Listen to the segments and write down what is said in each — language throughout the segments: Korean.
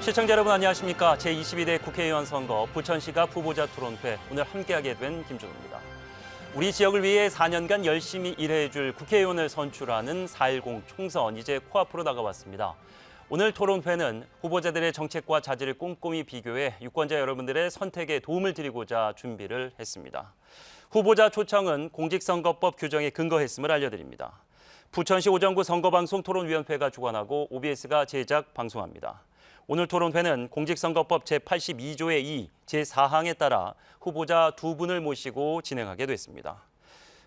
시청자 여러분 안녕하십니까. 제22대 국회의원 선거 부천시갑 후보자 토론회 오늘 함께하게 된 김준호입니다. 우리 지역을 위해 4년간 열심히 일해줄 국회의원을 선출하는 4.10 총선 이제 코앞으로 다가왔습니다. 오늘 토론회는 후보자들의 정책과 자질을 꼼꼼히 비교해 유권자 여러분들의 선택에 도움을 드리고자 준비를 했습니다. 후보자 초청은 공직선거법 규정에 근거했음을 알려드립니다. 부천시 오정구 선거방송 토론위원회가 주관하고 OBS가 제작 방송합니다. 오늘 토론회는 공직선거법 제82조의 2, 제4항에 따라 후보자 두 분을 모시고 진행하게 됐습니다.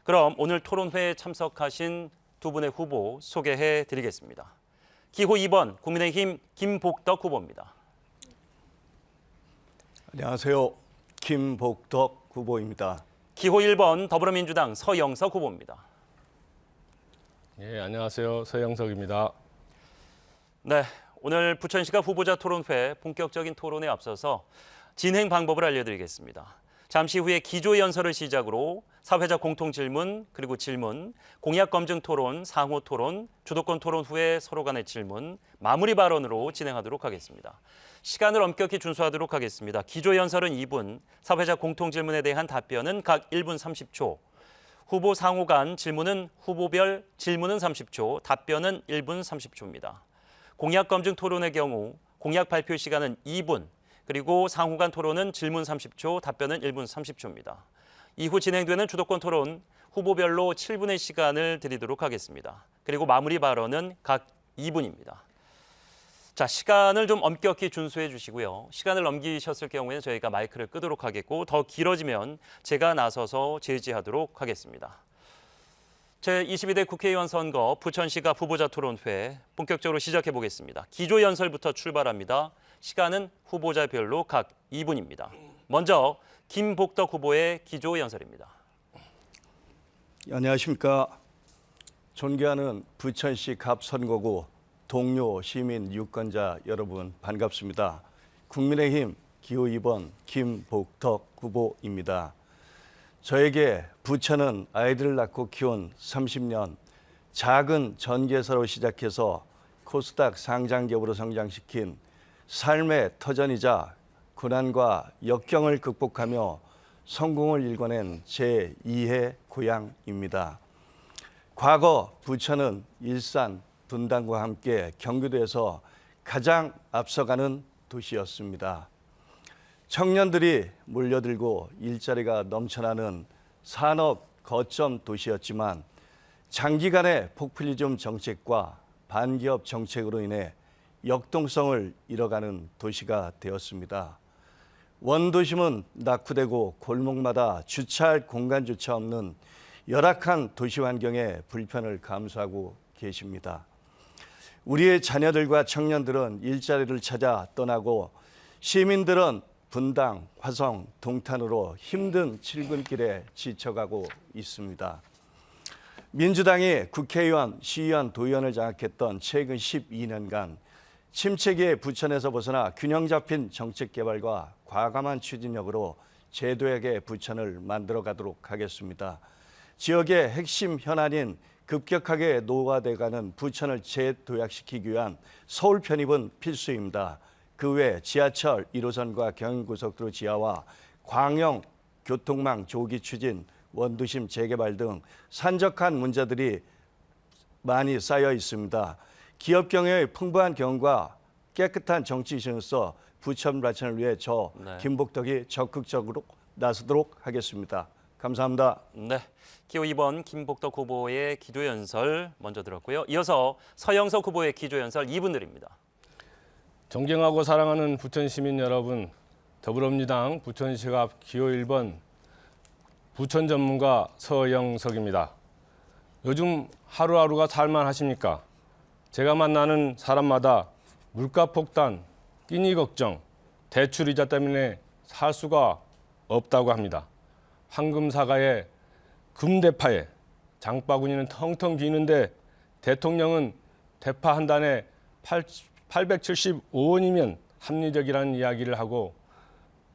그럼 오늘 토론회에 참석하신 두 분의 후보 소개해 드리겠습니다. 기호 2번 국민의힘 김복덕 후보입니다. 안녕하세요. 김복덕 후보입니다. 기호 1번 더불어민주당 서영석 후보입니다. 예, 안녕하세요. 서영석입니다. 네, 오늘 부천시갑 후보자 토론회 본격적인 토론에 앞서서 진행 방법을 알려드리겠습니다. 잠시 후에 기조연설을 시작으로 사회적 공통질문, 그리고 질문, 공약검증 토론, 상호 토론, 주도권 토론 후에 서로 간의 질문, 마무리 발언으로 진행하도록 하겠습니다. 시간을 엄격히 준수하도록 하겠습니다. 기조연설은 2분, 사회적 공통질문에 대한 답변은 각 1분 30초, 후보 상호 간 질문은 후보별 질문은 30초, 답변은 1분 30초입니다. 공약검증 토론의 경우 공약 발표 시간은 2분, 그리고 상호 간 토론은 질문 30초, 답변은 1분 30초입니다. 이후 진행되는 주도권 토론 후보별로 7분의 시간을 드리도록 하겠습니다. 그리고 마무리 발언은 각 2분입니다. 자, 시간을 좀 엄격히 준수해 주시고요. 시간을 넘기셨을 경우에는 저희가 마이크를 끄도록 하겠고 더 길어지면 제가 나서서 제지하도록 하겠습니다. 제22대 국회의원 선거 부천시갑 후보자 토론회 본격적으로 시작해 보겠습니다. 기조연설부터 출발합니다. 시간은 후보자별로 각 2분입니다. 먼저 김복덕 후보의 기조연설입니다. 안녕하십니까. 존경하는 부천시 갑 선거구 동료 시민 유권자 여러분 반갑습니다. 국민의힘 기호 2번 김복덕 후보입니다. 저에게 부천은 아이들을 낳고 키운 30년, 작은 전개사로 시작해서 코스닥 상장기업으로 성장시킨 삶의 터전이자 고난과 역경을 극복하며 성공을 일궈낸 제2의 고향입니다. 과거 부천은 일산, 분당과 함께 경기도에서 가장 앞서가는 도시였습니다. 청년들이 몰려들고 일자리가 넘쳐나는 산업 거점 도시였지만 장기간의 포퓰리즘 정책과 반기업 정책으로 인해 역동성을 잃어가는 도시가 되었습니다. 원도심은 낙후되고 골목마다 주차할 공간조차 없는 열악한 도시 환경에 불편을 감수하고 계십니다. 우리의 자녀들과 청년들은 일자리를 찾아 떠나고 시민들은 분당, 화성, 동탄으로 힘든 출근길에 지쳐가고 있습니다. 민주당이 국회의원, 시의원, 도의원을 장악했던 최근 12년간 침체기의 부천에서 벗어나 균형 잡힌 정책 개발과 과감한 추진력으로 제도약의 부천을 만들어가도록 하겠습니다. 지역의 핵심 현안인 급격하게 노후화돼가는 부천을 재도약시키기 위한 서울 편입은 필수입니다. 그 외 지하철 1호선과 경인고속도로 지하와 광역 교통망 조기 추진, 원도심 재개발 등 산적한 문제들이 많이 쌓여 있습니다. 기업 경영의 풍부한 경험과 깨끗한 정치인으로서 부천 발전을 위해 김복덕이 적극적으로 나서도록 하겠습니다. 감사합니다. 네, 기호 2번 김복덕 후보의 기조연설 먼저 들었고요. 이어서 서영석 후보의 기조연설 2분 드립니다. 존경하고 사랑하는 부천 시민 여러분, 더불어민주당 부천시갑 기호 1번 부천 전문가 서영석입니다. 요즘 하루하루가 살만하십니까? 제가 만나는 사람마다 물가 폭탄, 끼니 걱정, 대출이자 때문에 살 수가 없다고 합니다. 황금사과에 금대파에 장바구니는 텅텅 비는데 대통령은 대파 한 단에 875원이면 합리적이라는 이야기를 하고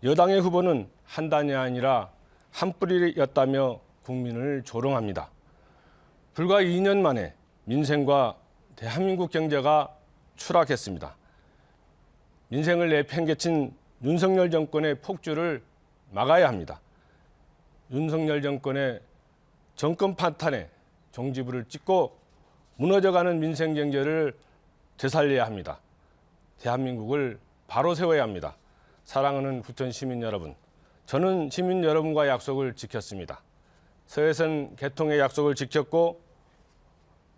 여당의 후보는 한 단이 아니라 한 뿌리였다며 국민을 조롱합니다. 불과 2년 만에 민생과 대한민국 경제가 추락했습니다. 민생을 내팽개친 윤석열 정권의 폭주를 막아야 합니다. 윤석열 정권의 정권 파탄에 종지부를 찍고 무너져가는 민생 경제를 되살려야 합니다. 대한민국을 바로 세워야 합니다. 사랑하는 부천 시민 여러분, 저는 시민 여러분과 약속을 지켰습니다. 서해선 개통의 약속을 지켰고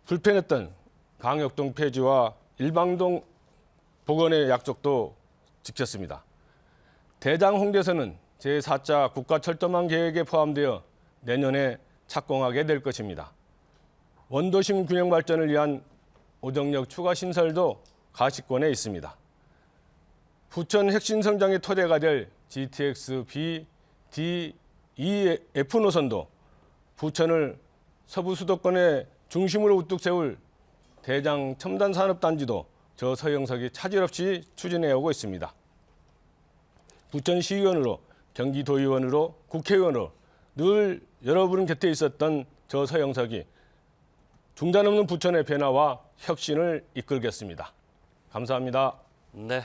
불편했던 강역동 폐지와 일방동 복원의 약속도 지켰습니다. 대장 홍대선은 제4차 국가철도망 계획에 포함되어 내년에 착공하게 될 것입니다. 원도심 균형 발전을 위한 오정역 추가 신설도 가시권에 있습니다. 부천 핵심 성장의 토대가 될 GTX B, D, E, F 노선도 부천을 서부 수도권의 중심으로 우뚝 세울 대장 첨단 산업단지도 저 서영석이 차질 없이 추진해 오고 있습니다. 부천시의원으로, 경기도의원으로, 국회의원으로 늘 여러분 곁에 있었던 저 서영석이 중단 없는 부천의 변화와 혁신을 이끌겠습니다. 감사합니다. 네.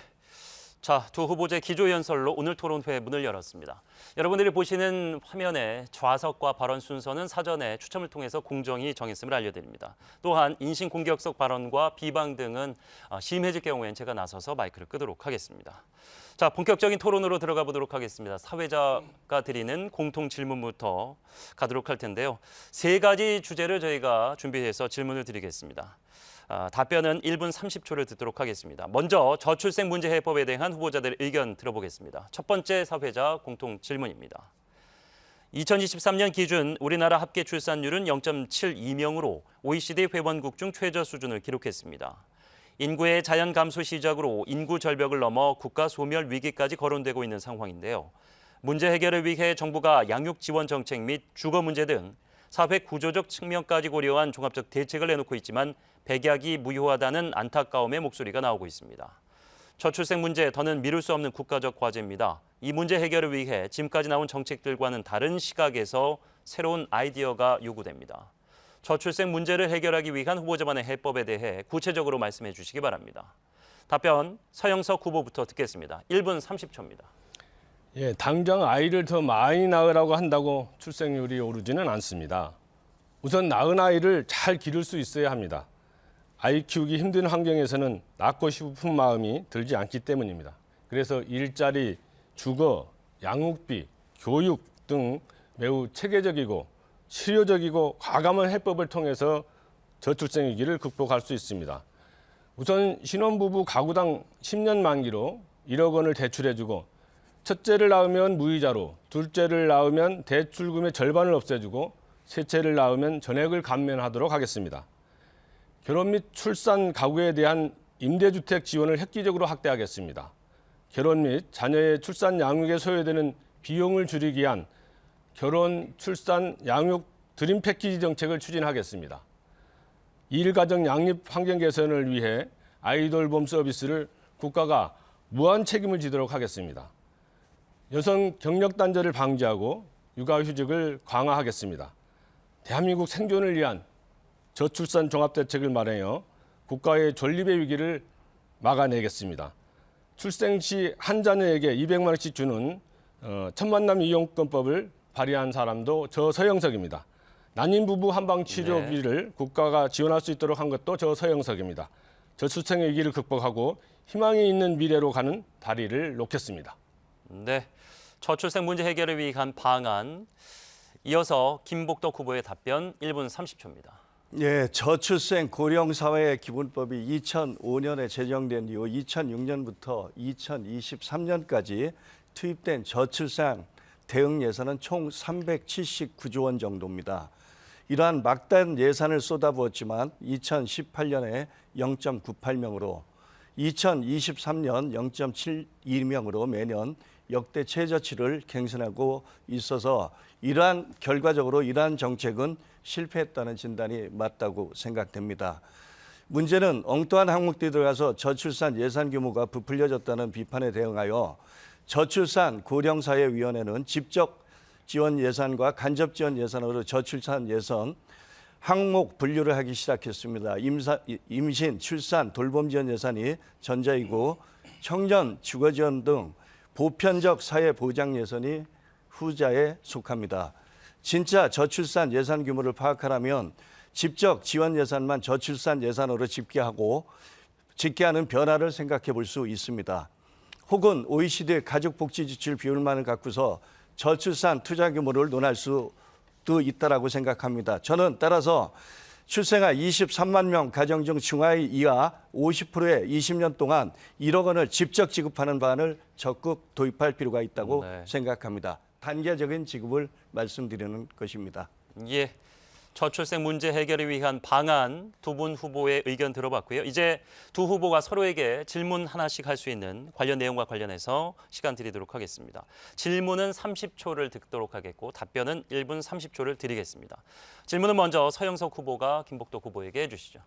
자, 두 후보자의 기조연설로 오늘 토론회 문을 열었습니다. 여러분들이 보시는 화면에 좌석과 발언 순서는 사전에 추첨을 통해서 공정히 정했음을 알려드립니다. 또한 인신공격성 발언과 비방 등은 심해질 경우엔 제가 나서서 마이크를 끄도록 하겠습니다. 자, 본격적인 토론으로 들어가 보도록 하겠습니다. 사회자가 드리는 공통 질문부터 가도록 할 텐데요. 세 가지 주제를 저희가 준비해서 질문을 드리겠습니다. 답변은 1분 30초를 듣도록 하겠습니다. 먼저 저출생 문제 해법에 대한 후보자들의 의견 들어보겠습니다. 첫 번째 사회자 공통 질문입니다. 2023년 기준 우리나라 합계 출산율은 0.72명으로 OECD 회원국 중 최저 수준을 기록했습니다. 인구의 자연 감소 시작으로 인구 절벽을 넘어 국가 소멸 위기까지 거론되고 있는 상황인데요. 문제 해결을 위해 정부가 양육 지원 정책 및 주거 문제 등 사회 구조적 측면까지 고려한 종합적 대책을 내놓고 있지만 백약이 무효하다는 안타까움의 목소리가 나오고 있습니다. 저출생 문제 더는 미룰 수 없는 국가적 과제입니다. 이 문제 해결을 위해 지금까지 나온 정책들과는 다른 시각에서 새로운 아이디어가 요구됩니다. 저출생 문제를 해결하기 위한 후보자만의 해법에 대해 구체적으로 말씀해 주시기 바랍니다. 답변 서영석 후보부터 듣겠습니다. 1분 30초입니다. 예, 당장 아이를 더 많이 낳으라고 한다고 출생률이 오르지는 않습니다. 우선 낳은 아이를 잘 기를 수 있어야 합니다. 아이 키우기 힘든 환경에서는 낳고 싶은 마음이 들지 않기 때문입니다. 그래서 일자리, 주거, 양육비, 교육 등 매우 체계적이고 실효적이고 과감한 해법을 통해서 저출생 위기를 극복할 수 있습니다. 우선 신혼부부 가구당 10년 만기로 1억 원을 대출해주고 첫째를 낳으면 무이자로, 둘째를 낳으면 대출금의 절반을 없애주고 셋째를 낳으면 전액을 감면하도록 하겠습니다. 결혼 및 출산 가구에 대한 임대주택 지원을 획기적으로 확대하겠습니다. 결혼 및 자녀의 출산 양육에 소요되는 비용을 줄이기 위한 결혼, 출산, 양육 드림 패키지 정책을 추진하겠습니다. 일가정 양립 환경 개선을 위해 아이돌봄 서비스를 국가가 무한 책임을 지도록 하겠습니다. 여성 경력 단절을 방지하고 육아휴직을 강화하겠습니다. 대한민국 생존을 위한 저출산 종합대책을 마련하여 국가의 존립의 위기를 막아내겠습니다. 출생 시 한 자녀에게 200만 원씩 주는 천만남 이용권법을 발의한 사람도 저 서영석입니다. 난임 부부 한방 치료비를 국가가 지원할 수 있도록 한 것도 저 서영석입니다. 저출생의 위기를 극복하고 희망이 있는 미래로 가는 다리를 놓겠습니다. 네, 저출생 문제 해결을 위한 방안. 이어서 김복덕 후보의 답변 1분 30초입니다. 예, 저출생 고령사회 기본법이 2005년에 제정된 이후 2006년부터 2023년까지 투입된 저출산 대응 예산은 총 379조 원 정도입니다. 이러한 막대한 예산을 쏟아부었지만 2018년에 0.98명으로 2023년 0.72명으로 매년 역대 최저치를 갱신하고 있어서 결과적으로 이러한 정책은 실패했다는 진단이 맞다고 생각됩니다. 문제는 엉뚱한 항목들이 들어가서 저출산 예산 규모가 부풀려졌다는 비판에 대응하여 저출산 고령사회위원회는 직접 지원 예산과 간접 지원 예산으로 저출산 예산 항목 분류를 하기 시작했습니다. 임신, 출산, 돌봄 지원 예산이 전자이고 청년, 주거지원 등 보편적 사회보장 예산이 후자에 속합니다. 진짜 저출산 예산 규모를 파악하려면 직접 지원 예산만 저출산 예산으로 집계하는 변화를 생각해 볼 수 있습니다. 혹은 OECD 가족복지 지출 비율만을 갖고서 저출산 투자 규모를 논할 수도 있다라고 생각합니다. 저는 따라서 출생아 23만 명 가정 중 중하위 이하 50%의 20년 동안 1억 원을 직접 지급하는 방안을 적극 도입할 필요가 있다고 생각합니다. 단계적인 지급을 말씀드리는 것입니다. 예. 저출생 문제 해결을 위한 방안 두 분 후보의 의견 들어봤고요. 이제 두 후보가 서로에게 질문 하나씩 할 수 있는 관련 내용과 관련해서 시간 드리도록 하겠습니다. 질문은 30초를 듣도록 하겠고 답변은 1분 30초를 드리겠습니다. 질문은 먼저 서영석 후보가 김복덕 후보에게 해주시죠.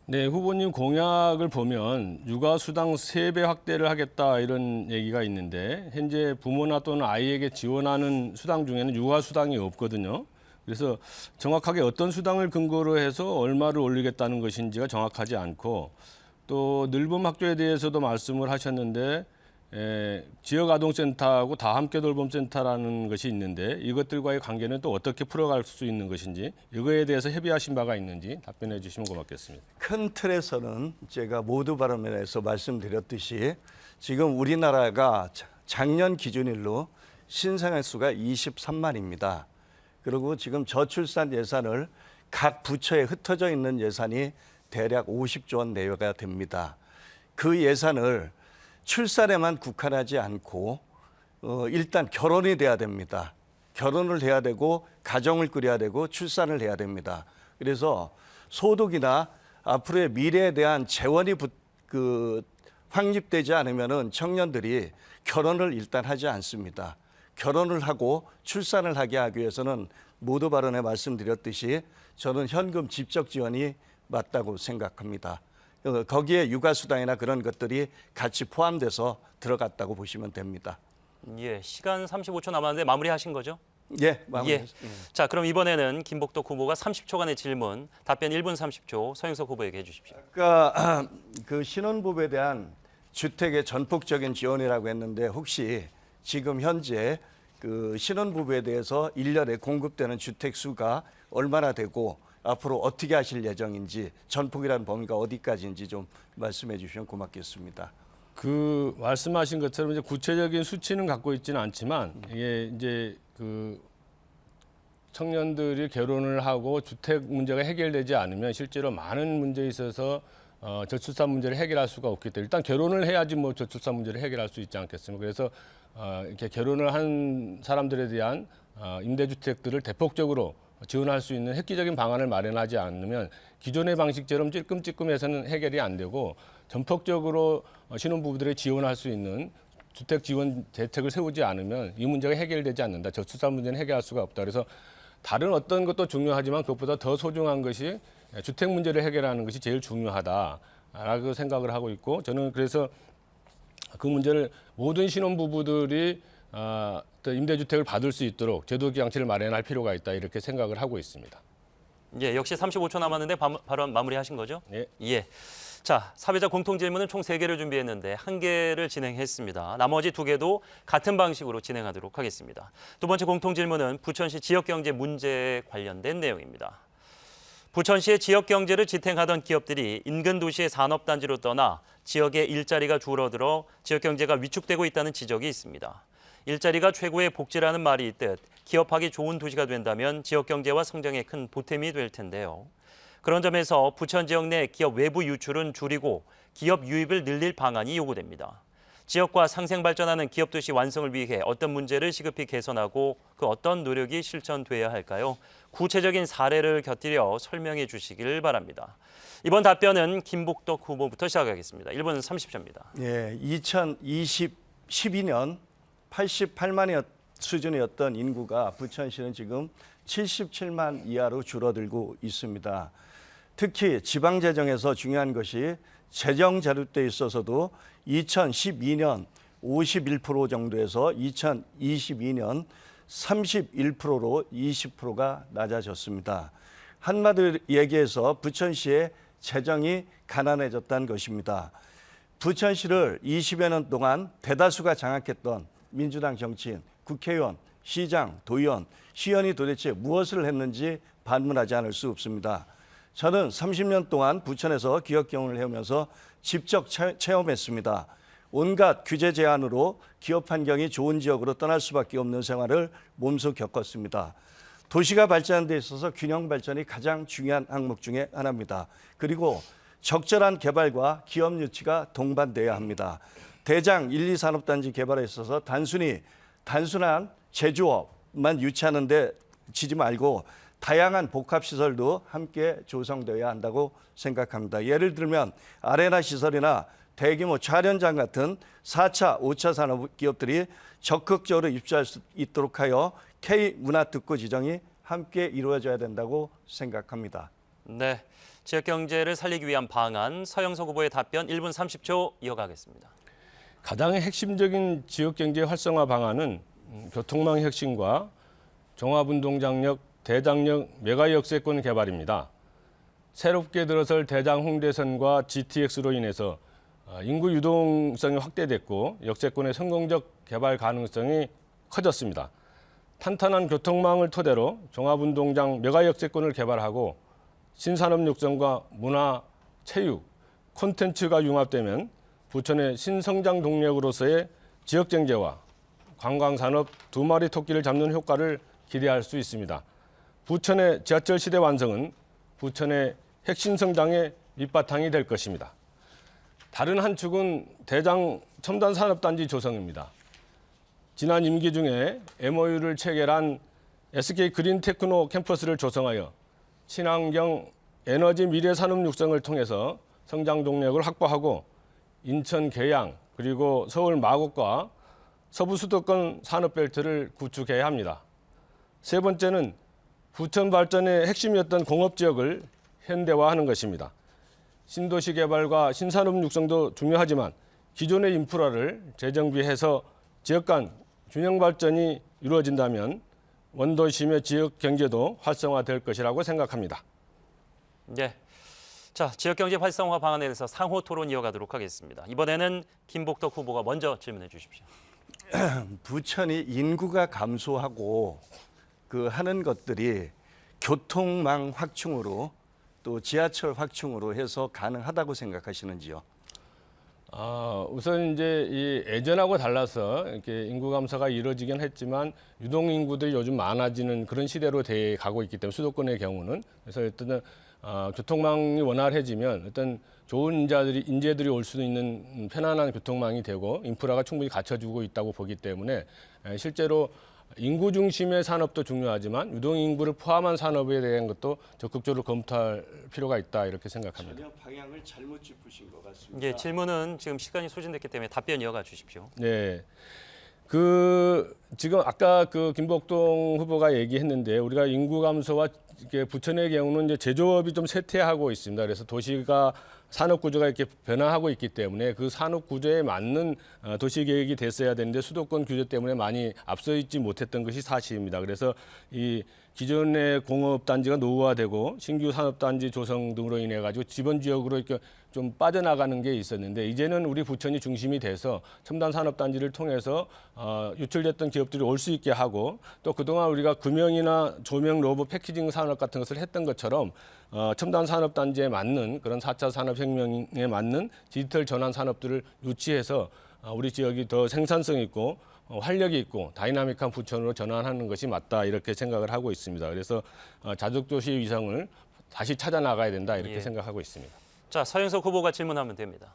네, 후보님 공약을 보면 육아수당 3배 확대를 하겠다 이런 얘기가 있는데 현재 부모나 또는 아이에게 지원하는 수당 중에는 육아수당이 없거든요. 그래서 정확하게 어떤 수당을 근거로 해서 얼마를 올리겠다는 것인지가 정확하지 않고 또 늘봄 학교에 대해서도 말씀을 하셨는데 지역아동센터하고 다함께돌봄센터라는 것이 있는데 이것들과의 관계는 또 어떻게 풀어갈 수 있는 것인지 이거에 대해서 협의하신 바가 있는지 답변해 주시면 고맙겠습니다. 큰 틀에서는 제가 모두 발언에서 말씀드렸듯이 지금 우리나라가 작년 기준일로 신생아 수가 23만입니다. 그리고 지금 저출산 예산을 각 부처에 흩어져 있는 예산이 대략 50조 원 내외가 됩니다. 그 예산을 출산에만 국한하지 않고 일단 결혼이 돼야 됩니다. 결혼을 해야 되고 가정을 꾸려야 되고 출산을 해야 됩니다. 그래서 소득이나 앞으로의 미래에 대한 재원이 확립되지 않으면은 청년들이 결혼을 일단 하지 않습니다. 결혼을 하고 출산을 하게 하기 위해서는 모두 발언에 말씀드렸듯이 저는 현금 직접 지원이 맞다고 생각합니다. 거기에 육아수당이나 그런 것들이 같이 포함돼서 들어갔다고 보시면 됩니다. 예, 시간 35초 남았는데 마무리하신 거죠? 예, 마무리했습니다. 예. 자, 그럼 이번에는 김복덕 후보가 30초간의 질문, 답변 1분 30초 서영석 후보에게 해주십시오. 아까 그 신혼부부에 대한 주택의 전폭적인 지원이라고 했는데 혹시 지금 현재 그 신혼부부에 대해서 1년에 공급되는 주택 수가 얼마나 되고 앞으로 어떻게 하실 예정인지 전폭이라는 범위가 어디까지인지 좀 말씀해 주시면 고맙겠습니다. 그 말씀하신 것처럼 이제 구체적인 수치는 갖고 있지는 않지만 이게 이제 그 청년들이 결혼을 하고 주택 문제가 해결되지 않으면 실제로 많은 문제에 있어서 저출산 문제를 해결할 수가 없기 때문에 일단 결혼을 해야지 뭐 저출산 문제를 해결할 수 있지 않겠습니까? 그래서 이렇게 결혼을 한 사람들에 대한 임대주택들을 대폭적으로 지원할 수 있는 획기적인 방안을 마련하지 않으면 기존의 방식처럼 찔끔찔끔해서는 해결이 안 되고 전폭적으로 신혼부부들이 지원할 수 있는 주택 지원 대책을 세우지 않으면 이 문제가 해결되지 않는다. 저출산 문제는 해결할 수가 없다. 그래서 다른 어떤 것도 중요하지만 그것보다 더 소중한 것이 주택 문제를 해결하는 것이 제일 중요하다라고 생각을 하고 있고 저는 그래서 그 문제를 모든 신혼부부들이 또 임대주택을 받을 수 있도록 제도기 장치를 마련할 필요가 있다 이렇게 생각을 하고 있습니다. 예, 역시 35초 남았는데 발언 마무리하신 거죠? 예. 예. 자, 사회자 공통 질문은 총 3개를 준비했는데 1개를 진행했습니다. 나머지 2개도 같은 방식으로 진행하도록 하겠습니다. 두 번째 공통 질문은 부천시 지역경제 문제에 관련된 내용입니다. 부천시의 지역경제를 지탱하던 기업들이 인근 도시의 산업단지로 떠나 지역의 일자리가 줄어들어 지역경제가 위축되고 있다는 지적이 있습니다. 일자리가 최고의 복지라는 말이 있듯 기업하기 좋은 도시가 된다면 지역경제와 성장에 큰 보탬이 될 텐데요. 그런 점에서 부천 지역 내 기업 외부 유출은 줄이고 기업 유입을 늘릴 방안이 요구됩니다. 지역과 상생발전하는 기업도시 완성을 위해 어떤 문제를 시급히 개선하고 그 어떤 노력이 실천돼야 할까요? 구체적인 사례를 곁들여 설명해 주시길 바랍니다. 이번 답변은 김복덕 후보부터 시작하겠습니다. 1분 30초입니다. 예, 2012년 88만의 수준이었던 인구가 부천시는 지금 77만 이하로 줄어들고 있습니다. 특히 지방재정에서 중요한 것이 재정 자료대에 있어서도 2012년 51% 정도에서 2022년 31%로 20%가 낮아졌습니다. 한마디로 얘기해서 부천시의 재정이 가난해졌다는 것입니다. 부천시를 20여 년 동안 대다수가 장악했던 민주당 정치인, 국회의원, 시장, 도의원, 시의원이 도대체 무엇을 했는지 반문하지 않을 수 없습니다. 저는 30년 동안 부천에서 기업 경영을 해오면서 직접 체험했습니다. 온갖 규제 제한으로 기업 환경이 좋은 지역으로 떠날 수밖에 없는 생활을 몸소 겪었습니다. 도시가 발전하는 데 있어서 균형 발전이 가장 중요한 항목 중에 하나입니다. 그리고 적절한 개발과 기업 유치가 동반돼야 합니다. 대장 1, 2산업단지 개발에 있어서 단순한 제조업만 유치하는 데 지지 말고 다양한 복합시설도 함께 조성되어야 한다고 생각합니다. 예를 들면 아레나 시설이나 대규모 촬영장 같은 4차, 5차 산업기업들이 적극적으로 입주할 수 있도록 하여 K문화특구 지정이 함께 이루어져야 된다고 생각합니다. 네, 지역 경제를 살리기 위한 방안, 서영석 후보의 답변 1분 30초 이어가겠습니다. 가장 핵심적인 지역 경제 활성화 방안은 교통망 혁신과 종합운동장역, 대장역 메가 역세권 개발입니다. 새롭게 들어설 대장 홍대선과 GTX로 인해서 인구 유동성이 확대됐고 역세권의 성공적 개발 가능성이 커졌습니다. 탄탄한 교통망을 토대로 종합운동장 메가 역세권을 개발하고 신산업 육성과 문화, 체육, 콘텐츠가 융합되면 부천의 신성장 동력으로서의 지역 경제와 관광산업 두 마리 토끼를 잡는 효과를 기대할 수 있습니다. 부천의 지하철 시대 완성은 부천의 핵심 성장의 밑바탕이 될 것입니다. 다른 한 축은 대장 첨단 산업단지 조성입니다. 지난 임기 중에 MOU를 체결한 SK 그린테크노 캠퍼스를 조성하여 친환경 에너지 미래 산업 육성을 통해서 성장 동력을 확보하고 인천 계양 그리고 서울 마곡과 서부 수도권 산업벨트를 구축해야 합니다. 세 번째는 부천 발전의 핵심이었던 공업지역을 현대화하는 것입니다. 신도시 개발과 신산업 육성도 중요하지만 기존의 인프라를 재정비해서 지역 간 균형 발전이 이루어진다면 원도심의 지역 경제도 활성화될 것이라고 생각합니다. 네, 자, 지역 경제 활성화 방안에 대해서 상호 토론 이어가도록 하겠습니다. 이번에는 김복덕 후보가 먼저 질문해 주십시오. 부천이 인구가 감소하고 하는 것들이 교통망 확충으로 또 지하철 확충으로 해서 가능하다고 생각하시는지요? 우선 이제 이 예전하고 달라서 이렇게 인구 감소가 이루어지긴 했지만 유동 인구들이 요즘 많아지는 그런 시대로 돼 가고 있기 때문에 수도권의 경우는 그래서 일단은 교통망이 원활해지면 어떤 좋은 인재들이 올 수 있는 편안한 교통망이 되고 인프라가 충분히 갖춰지고 있다고 보기 때문에 실제로 인구 중심의 산업도 중요하지만 유동 인구를 포함한 산업에 대한 것도 적극적으로 검토할 필요가 있다 이렇게 생각합니다. 전혀 방향을 잘못 짚으신 것 같습니다. 예, 질문은 지금 시간이 소진됐기 때문에 답변 이어가 주십시오. 네. 지금 아까 김복동 후보가 얘기했는데 우리가 인구 감소와 부천의 경우는 이제 제조업이 좀 쇠퇴하고 있습니다. 그래서 도시가 산업 구조가 이렇게 변화하고 있기 때문에 그 산업 구조에 맞는 도시 계획이 됐어야 되는데 수도권 규제 때문에 많이 앞서 있지 못했던 것이 사실입니다. 그래서 이 기존의 공업 단지가 노후화되고 신규 산업 단지 조성 등으로 인해 가지고 지번 지역으로 이렇게 좀 빠져나가는 게 있었는데 이제는 우리 부천이 중심이 돼서 첨단 산업 단지를 통해서 유출됐던 기업들이 올 수 있게 하고 또 그동안 우리가 금형이나 조명, 로봇, 패키징 산업 같은 것을 했던 것처럼 첨단 산업 단지에 맞는 그런 4차 산업혁명에 맞는 디지털 전환 산업들을 유치해서 우리 지역이 더 생산성 있고 활력이 있고 다이나믹한 부천으로 전환하는 것이 맞다 이렇게 생각을 하고 있습니다. 그래서 자족도시 위상을 다시 찾아 나가야 된다 이렇게 생각하고 있습니다. 자, 서영석 후보가 질문하면 됩니다.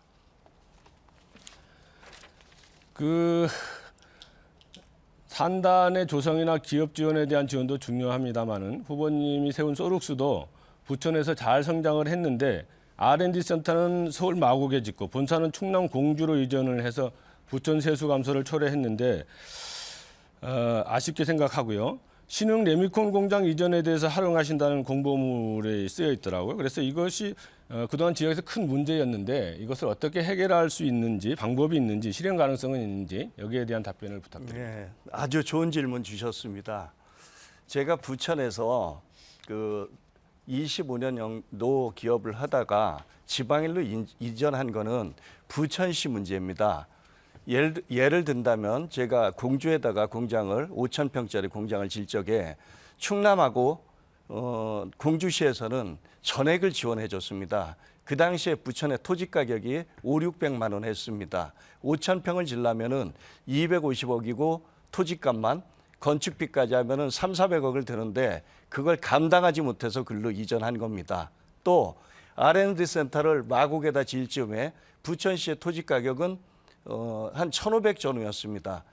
산단의 조성이나 기업 지원에 대한 지원도 중요합니다만은 후보님이 세운 소룩스도 부천에서 잘 성장을 했는데 R&D 센터는 서울 마곡에 짓고 본사는 충남 공주로 이전을 해서 부천 세수 감소를 초래했는데 아쉽게 생각하고요. 신흥 레미콘 공장 이전에 대해서 활용하신다는 공보물에 쓰여 있더라고요. 그래서 이것이 그동안 지역에서 큰 문제였는데 이것을 어떻게 해결할 수 있는지 방법이 있는지 실현 가능성은 있는지 여기에 대한 답변을 부탁드립니다. 네, 아주 좋은 질문 주셨습니다. 제가 부천에서 25년 노 기업을 하다가 지방일로 이전한 거는 부천시 문제입니다. 예를 든다면 제가 공주에다가 공장을 5,000평짜리 공장을 질 적에 충남하고 공주시에서는 전액을 지원해 줬습니다. 그 당시에 부천의 토지 가격이 500~600만 원 했습니다. 5,000평을 지려면은 250억이고 토지값만 건축비까지 하면은 300~400억을 드는데 그걸 감당하지 못해서 글로 이전한 겁니다. 또 R&D 센터를 마곡에다 지을 즈음에 부천시의 토지 가격은 한 1,500조 원이었습니다.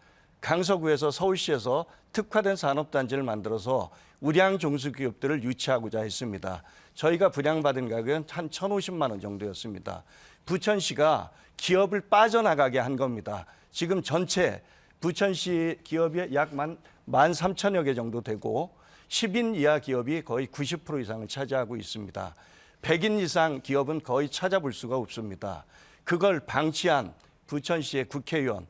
강서구에서 서울시에서 특화된 산업단지를 만들어서 우량 중소기업들을 유치하고자 했습니다. 저희가 분양받은 가격은 한 1,050만 원 정도였습니다. 부천시가 기업을 빠져나가게 한 겁니다. 지금 전체 부천시 기업이 약 13,000여 개 정도 되고 10인 이하 기업이 거의 90% 이상을 차지하고 있습니다. 100인 이상 기업은 거의 찾아볼 수가 없습니다. 그걸 방치한 부천시의 국회의원,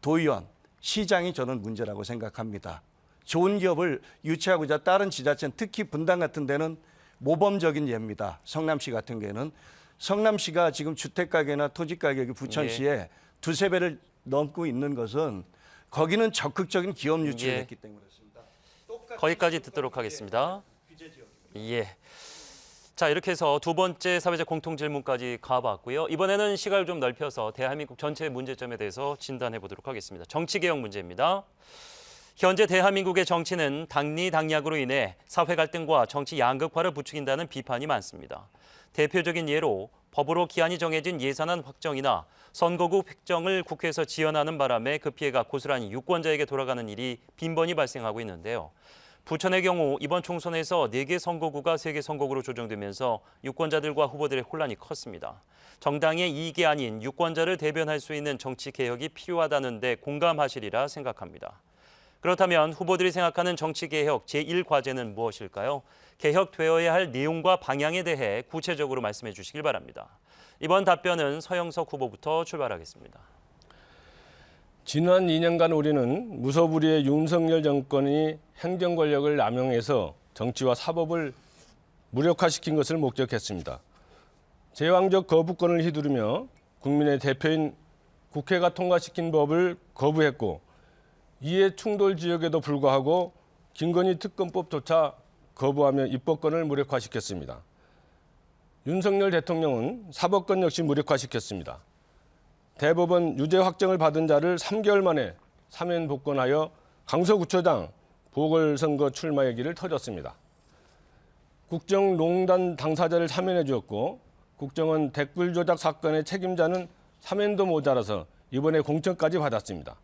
도의원, 시장이 저는 문제라고 생각합니다. 좋은 기업을 유치하고자 다른 지자체는 특히 분당 같은 데는 모범적인 예입니다. 성남시 같은 경우에는 성남시가 지금 주택가격이나 토지가격이 부천시에 두세 배를 넘고 있는 것은 거기는 적극적인 기업 유치를 했기 때문에 그렇습니다. 거기까지 듣도록 하겠습니다. 예. 자, 이렇게 해서 두 번째 사회적 공통 질문까지 가봤고요. 이번에는 시각을 좀 넓혀서 대한민국 전체의 문제점에 대해서 진단해 보도록 하겠습니다. 정치개혁 문제입니다. 현재 대한민국의 정치는 당리당략으로 인해 사회 갈등과 정치 양극화를 부추긴다는 비판이 많습니다. 대표적인 예로 법으로 기한이 정해진 예산안 확정이나 선거구 획정을 국회에서 지연하는 바람에 그 피해가 고스란히 유권자에게 돌아가는 일이 빈번히 발생하고 있는데요. 부천의 경우 이번 총선에서 4개 선거구가 3개 선거구로 조정되면서 유권자들과 후보들의 혼란이 컸습니다. 정당의 이익이 아닌 유권자를 대변할 수 있는 정치 개혁이 필요하다는 데 공감하시리라 생각합니다. 그렇다면 후보들이 생각하는 정치 개혁 제1과제는 무엇일까요? 개혁되어야 할 내용과 방향에 대해 구체적으로 말씀해 주시길 바랍니다. 이번 답변은 서영석 후보부터 출발하겠습니다. 지난 2년간 우리는 무소불위의 윤석열 정권이 행정 권력을 남용해서 정치와 사법을 무력화시킨 것을 목격했습니다. 제왕적 거부권을 휘두르며 국민의 대표인 국회가 통과시킨 법을 거부했고 이해 충돌 지역에도 불구하고 김건희 특검법조차 거부하며 입법권을 무력화시켰습니다. 윤석열 대통령은 사법권 역시 무력화시켰습니다. 대법원 유죄 확정을 받은 자를 3개월 만에 사면 복권하여 강서구청장 보궐선거 출마 얘기를 터졌습니다. 국정농단 당사자를 사면해 주었고 국정원 댓글 조작 사건의 책임자는 사면도 모자라서 이번에 공천까지 받았습니다.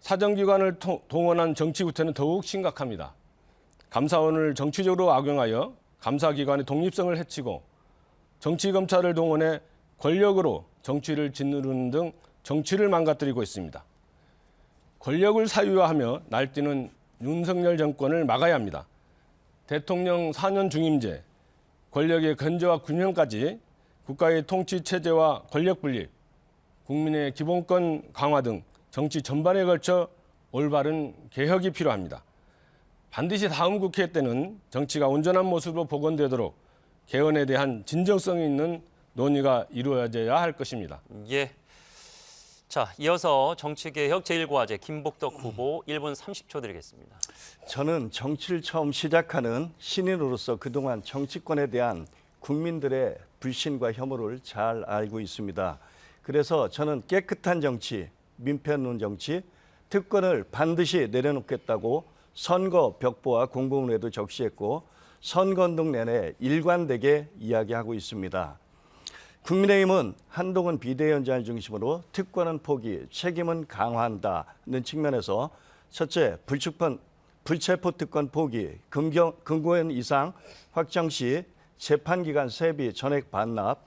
사정기관을 동원한 정치 구태는 더욱 심각합니다. 감사원을 정치적으로 악용하여 감사기관의 독립성을 해치고 정치검찰을 동원해 권력으로 정치를 짓누르는 등 정치를 망가뜨리고 있습니다. 권력을 사유화하며 날뛰는 윤석열 정권을 막아야 합니다. 대통령 4년 중임제, 권력의 견제와 균형까지 국가의 통치 체제와 권력 분립, 국민의 기본권 강화 등 정치 전반에 걸쳐 올바른 개혁이 필요합니다. 반드시 다음 국회 때는 정치가 온전한 모습으로 복원되도록 개헌에 대한 진정성이 있는 논의가 이루어져야 할 것입니다. 예. 자, 이어서 정치개혁 제1과제 김복덕 후보 1분 30초 드리겠습니다. 저는 정치를 처음 시작하는 신인으로서 그동안 정치권에 대한 국민들의 불신과 혐오를 잘 알고 있습니다. 그래서 저는 깨끗한 정치, 민폐 없는 정치, 특권을 반드시 내려놓겠다고 선거 벽보와 공공의회도 적시했고 선거운동 내내 일관되게 이야기하고 있습니다. 국민의힘은 한동훈 비대위원장을 중심으로 특권은 포기, 책임은 강화한다는 측면에서 첫째, 불체포 특권 포기, 금고현 이상 확정 시 재판기간 세비 전액 반납,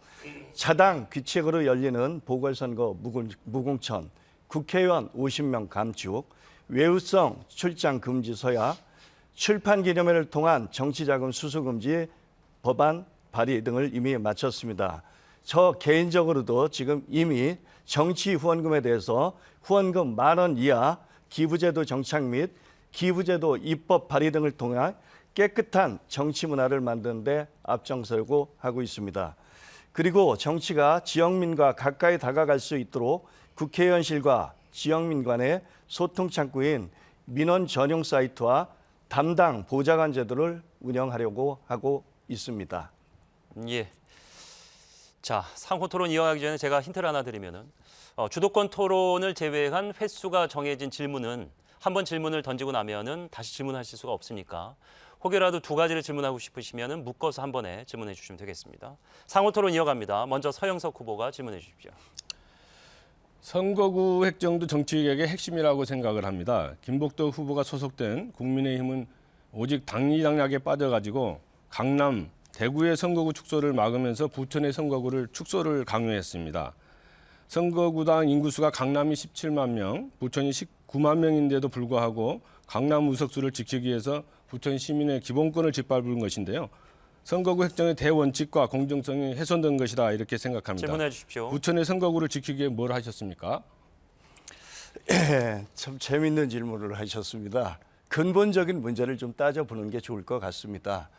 자당 규칙으로 열리는 보궐선거 무공천, 국회의원 50명 감축, 외유성 출장 금지 서약, 출판 기념회를 통한 정치자금 수수 금지 법안 발의 등을 이미 마쳤습니다. 저 개인적으로도 지금 이미 정치 후원금에 대해서 후원금 10,000원 이하 기부제도 정착 및 기부제도 입법 발의 등을 통해 깨끗한 정치 문화를 만드는 데 앞장서고 하고 있습니다. 그리고 정치가 지역민과 가까이 다가갈 수 있도록 국회의원실과 지역민 간의 소통 창구인 민원 전용 사이트와 담당 보좌관 제도를 운영하려고 하고 있습니다. 예. 자, 상호 토론 이어가기 전에 제가 힌트를 하나 드리면은 주도권 토론을 제외한 횟수가 정해진 질문은 한 번 질문을 던지고 나면은 다시 질문하실 수가 없으니까 혹여라도 두 가지를 질문하고 싶으시면은 묶어서 한 번에 질문해 주시면 되겠습니다. 상호 토론 이어갑니다. 먼저 서영석 후보가 질문해 주십시오. 선거구 획정도 정치개혁의 핵심이라고 생각을 합니다. 김복도 후보가 소속된 국민의힘은 오직 당리당략에 빠져가지고 강남, 대구의 선거구 축소를 막으면서 부천의 선거구를 축소를 강요했습니다. 선거구당 인구수가 강남이 17만 명, 부천이 19만 명인데도 불구하고 강남 의석수를 지키기 위해서 부천 시민의 기본권을 짓밟은 것인데요. 선거구 획정의 대원칙과 공정성이 훼손된 것이다 이렇게 생각합니다. 질문해 주십시오. 부천의 선거구를 지키기 위해 뭘 하셨습니까? 참 재밌는 질문을 하셨습니다. 근본적인 문제를 좀 따져보는 게 좋을 것 같습니다.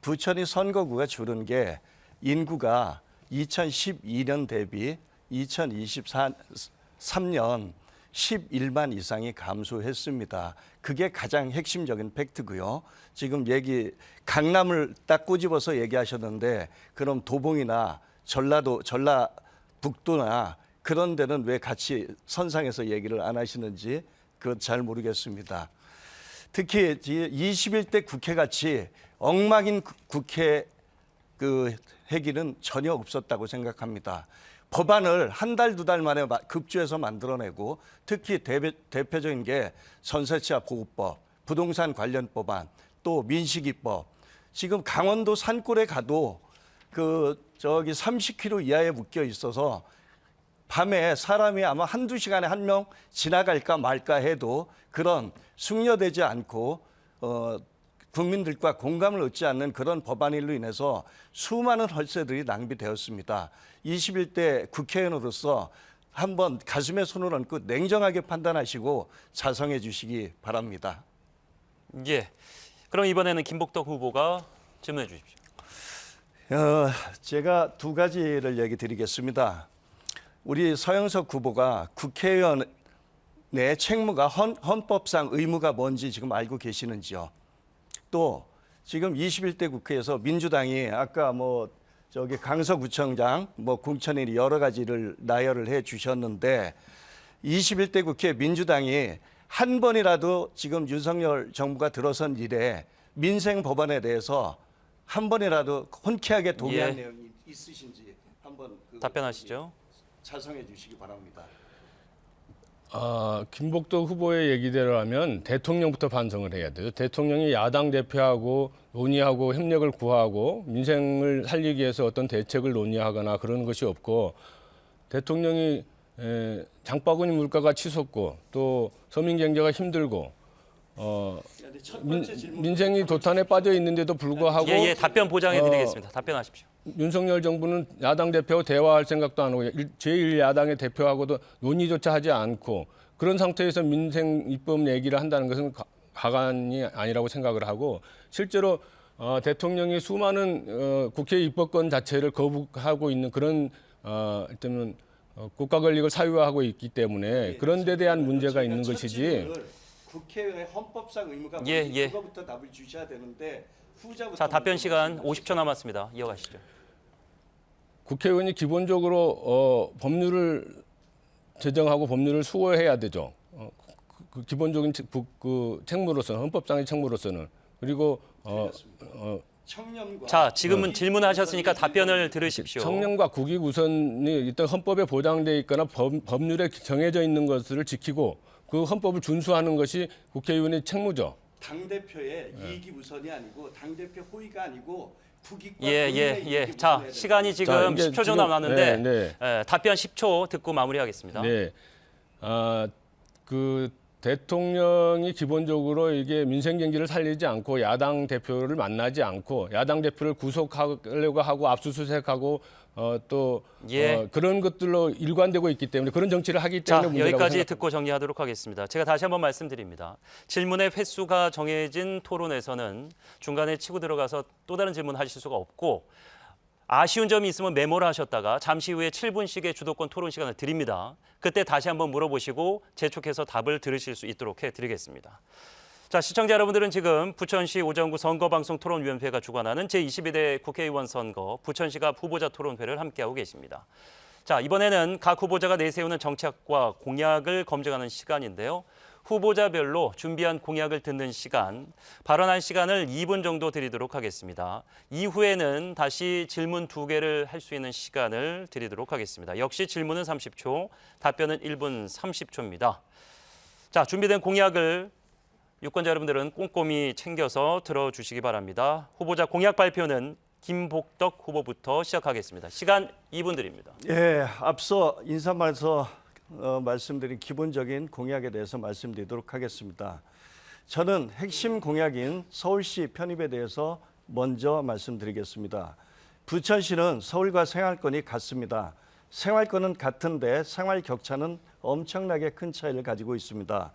부천이 선거구가 줄은 게 인구가 2012년 대비 2023년 11만 이상이 감소했습니다. 그게 가장 핵심적인 팩트고요. 지금 강남을 딱 꼬집어서 얘기하셨는데 그럼 도봉이나 전라북도나 그런 데는 왜 같이 선상에서 얘기를 안 하시는지 그것 잘 모르겠습니다. 특히 21대 국회 같이 엉망인 국회 회기는 전혀 없었다고 생각합니다. 법안을 한 달, 두 달 만에 급주해서 만들어내고 특히 대표적인 게 전세차 보호법, 부동산 관련 법안, 또 민식이법. 지금 강원도 산골에 가도 30km 이하에 묶여 있어서 밤에 사람이 아마 한두 시간에 한 명 지나갈까 말까 해도 그런 숙려되지 않고 국민들과 공감을 얻지 않는 그런 법안일로 인해서 수많은 혈세들이 낭비되었습니다. 21대 국회의원으로서 한번 가슴에 손을 얹고 냉정하게 판단하시고 자성해 주시기 바랍니다. 예. 그럼 이번에는 김복덕 후보가 질문해 주십시오. 제가 두 가지를 얘기 드리겠습니다. 우리 서영석 후보가 국회의원의 책무가 헌법상 의무가 뭔지 지금 알고 계시는지요? 또 지금 21대 국회에서 민주당이 아까 강서구청장, 공천인 여러 가지를 나열을 해 주셨는데 21대 국회 민주당이 한 번이라도 지금 윤석열 정부가 들어선 이래 민생 법안에 대해서 한 번이라도 혼쾌하게 동의한 내용이 있으신지 한번 답변하시죠. 자성해 주시기 바랍니다. 김복도 후보의 얘기대로 하면 대통령부터 반성을 해야 돼요. 대통령이 야당 대표하고 논의하고 협력을 구하고 민생을 살리기 위해서 어떤 대책을 논의하거나 그런 것이 없고 대통령이 장바구니 물가가 치솟고 또 서민 경제가 힘들고 민생이 도탄에 빠져 있는데도 불구하고 예, 답변 보장해 드리겠습니다. 답변하십시오. 윤석열 정부는 야당 대표와 대화할 생각도 안 하고 제1야당의 대표하고도 논의조차 하지 않고 그런 상태에서 민생 입법 얘기를 한다는 것은 가관이 아니라고 생각을 하고 실제로 대통령이 수많은 국회 입법권 자체를 거부하고 있는 그런 일단은 국가 권력을 사유화하고 있기 때문에 그런 데 대한 문제가 있는 것이지. 국회의원의 헌법상 의무가 예. 그거부터 답을 주셔야 되는데 후자부터. 자, 답변 시간 50초 남았습니다. 이어가시죠. 국회의원이 기본적으로 법률을 제정하고 법률을 수호해야 되죠. 그 기본적인 책무로서는 헌법상의 책무로서는 그리고 청년과 자, 지금은 질문하셨으니까 답변을 들으십시오. 청년과 국익 우선이 일단 헌법에 보장돼 있거나 법률에 정해져 있는 것을 지키고 그 헌법을 준수하는 것이 국회의원의 책무죠. 당 대표의 이익이 우선이 아니고 당 대표 호의가 아니고 국익과 예. 자, 시간이 지금 이제 10초 정도 지금, 남았는데 답변 10초 듣고 마무리하겠습니다. 네. 대통령이 기본적으로 이게 민생 경기를 살리지 않고 야당 대표를 만나지 않고 야당 대표를 구속하려고 하고 압수수색하고 그런 것들로 일관되고 있기 때문에 그런 정치를 하기 자, 때문에 문제라고 여기까지 생각합니다. 듣고 정리하도록 하겠습니다. 제가 다시 한번 말씀드립니다. 질문의 횟수가 정해진 토론에서는 중간에 치고 들어가서 또 다른 질문 하실 수가 없고 아쉬운 점이 있으면 메모를 하셨다가 잠시 후에 7분씩의 주도권 토론 시간을 드립니다. 그때 다시 한번 물어보시고 재촉해서 답을 들으실 수 있도록 해드리겠습니다. 자, 시청자 여러분들은 지금 부천시 오정구 선거방송토론위원회가 주관하는 제22대 국회의원 선거 부천시가 후보자 토론회를 함께하고 계십니다. 자, 이번에는 각 후보자가 내세우는 정책과 공약을 검증하는 시간인데요. 후보자별로 준비한 공약을 듣는 시간, 발언할 시간을 2분 정도 드리도록 하겠습니다. 이후에는 다시 질문 2개를 할 수 있는 시간을 드리도록 하겠습니다. 역시 질문은 30초, 답변은 1분 30초입니다. 자, 준비된 공약을 유권자 여러분들은 꼼꼼히 챙겨서 들어주시기 바랍니다. 후보자 공약 발표는 김복덕 후보부터 시작하겠습니다. 시간 2분 드립니다. 예, 앞서 인사말에서 말씀드린 기본적인 공약에 대해서 말씀드리도록 하겠습니다. 저는 핵심 공약인 서울시 편입에 대해서 먼저 말씀드리겠습니다. 부천시는 서울과 생활권이 같습니다. 생활권은 같은데 생활 격차는 엄청나게 큰 차이를 가지고 있습니다.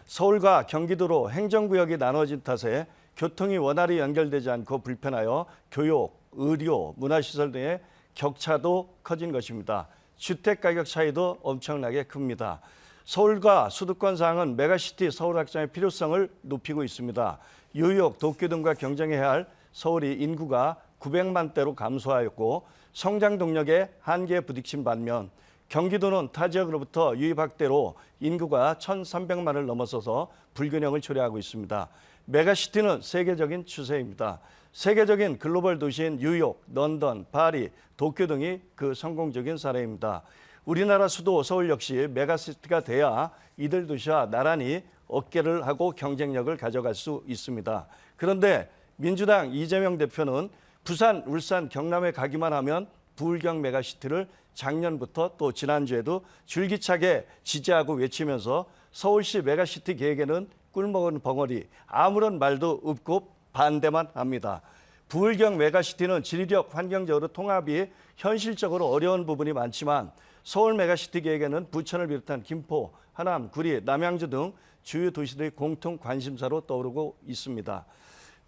서울과 경기도로 행정구역이 나눠진 탓에 교통이 원활히 연결되지 않고 불편하여 교육, 의료, 문화시설 등의 격차도 커진 것입니다. 주택 가격 차이도 엄청나게 큽니다. 서울과 수도권 상은 메가시티 서울 확장의 필요성을 높이고 있습니다. 뉴욕, 도쿄 등과 경쟁해야 할 서울이 인구가 900만대로 감소하였고 성장 동력의 한계에 부딪힌 반면 경기도는 타 지역으로부터 유입 확대로 인구가 1,300만을 넘어서서 불균형을 초래하고 있습니다. 메가시티는 세계적인 추세입니다. 세계적인 글로벌 도시인 뉴욕, 런던, 파리, 도쿄 등이 그 성공적인 사례입니다. 우리나라 수도 서울 역시 메가시티가 돼야 이들 도시와 나란히 어깨를 하고 경쟁력을 가져갈 수 있습니다. 그런데 민주당 이재명 대표는 부산, 울산, 경남에 가기만 하면 부울경 메가시티를 작년부터 또 지난주에도 줄기차게 지지하고 외치면서 서울시 메가시티 계획에는 꿀먹은 벙어리 아무런 말도 없고 반대만 합니다. 부울경 메가시티는 지리적, 환경적으로 통합이 현실적으로 어려운 부분이 많지만 서울 메가시티 계획에는 부천을 비롯한 김포, 하남, 구리, 남양주 등 주요 도시들의 공통 관심사로 떠오르고 있습니다.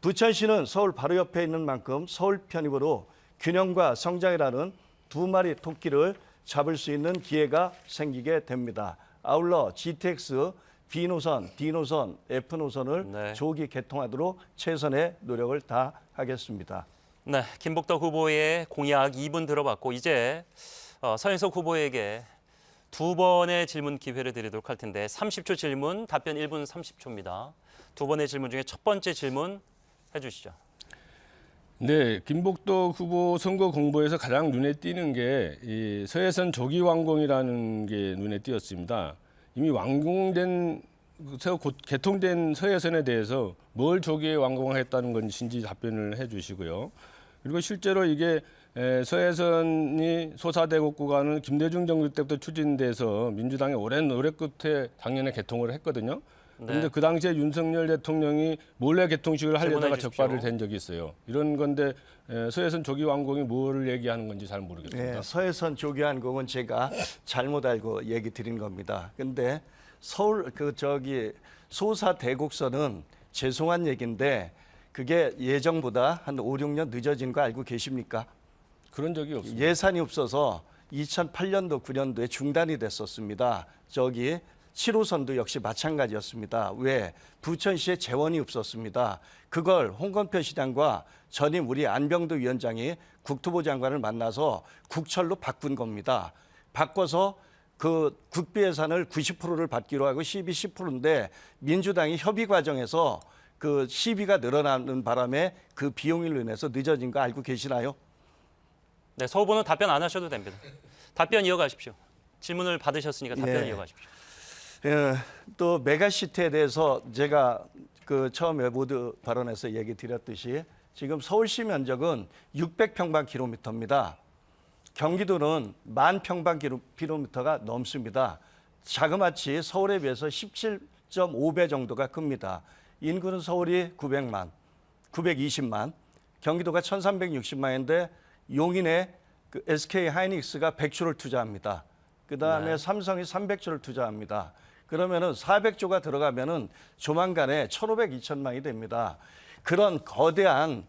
부천시는 서울 바로 옆에 있는 만큼 서울 편입으로 균형과 성장이라는 두 마리 토끼를 잡을 수 있는 기회가 생기게 됩니다. 아울러 GTX, B노선, D노선, F노선을 조기 개통하도록 최선의 노력을 다하겠습니다. 네, 김복덕 후보의 공약 2분 들어봤고 이제 서인석 후보에게 두 번의 질문 기회를 드리도록 할 텐데 30초 질문, 답변 1분 30초입니다. 두 번의 질문 중에 첫 번째 질문 해주시죠. 네, 김복덕 후보 선거 공보에서 가장 눈에 띄는 게 이 서해선 조기 완공이라는 게 눈에 띄었습니다. 이미 완공된 곧 개통된 서해선에 대해서 뭘 조기에 완공했다는 것인지 답변을 해주시고요. 그리고 실제로 이게 서해선이 소사대곡 구간은 김대중 정부 때부터 추진돼서 민주당의 오랜 노력 끝에 작년에 개통을 했거든요. 그런데 그 당시에 윤석열 대통령이 몰래 개통식을 하려다가 적발을 된 적이 있어요. 이런 건데 서해선 조기 완공이 뭘 얘기하는 건지 잘 모르겠습니다. 네, 서해선 조기 완공은 제가 잘못 알고 얘기 드린 겁니다. 근데 서울 소사대곡선은 죄송한 얘기인데 그게 예정보다 한 5, 6년 늦어진 거 알고 계십니까? 그런 적이 없습니다. 예산이 없어서 2008년도, 9년도에 중단이 됐었습니다. 7호선도 역시 마찬가지였습니다. 왜? 부천시에 재원이 없었습니다. 그걸 홍건표 시장과 전임 우리 안병도 위원장이 국토부 장관을 만나서 국철로 바꾼 겁니다. 바꿔서 그 국비 예산을 90%를 받기로 하고 시비 10%인데 민주당이 협의 과정에서 그 시비가 늘어나는 바람에 그 비용으로 인해서 늦어진 거 알고 계시나요? 네, 서 후보는 답변 안 하셔도 됩니다. 답변 이어가십시오. 질문을 받으셨으니까 답변 이어가십시오. 예, 또 메가시티에 대해서 제가 그 처음에 모두 발언에서 얘기 드렸듯이 지금 서울시 면적은 600평방킬로미터입니다. 경기도는 10,000평방킬로미터가 넘습니다. 자그마치 서울에 비해서 17 1.5배 정도가 큽니다. 인구는 서울이 900만, 920만, 경기도가 1,360만인데 용인에 그 SK 하이닉스가 100조를 투자합니다. 그다음에 네. 삼성이 300조를 투자합니다. 그러면은 400조가 들어가면은 조만간에 1,500, 2,000만이 됩니다. 그런 거대한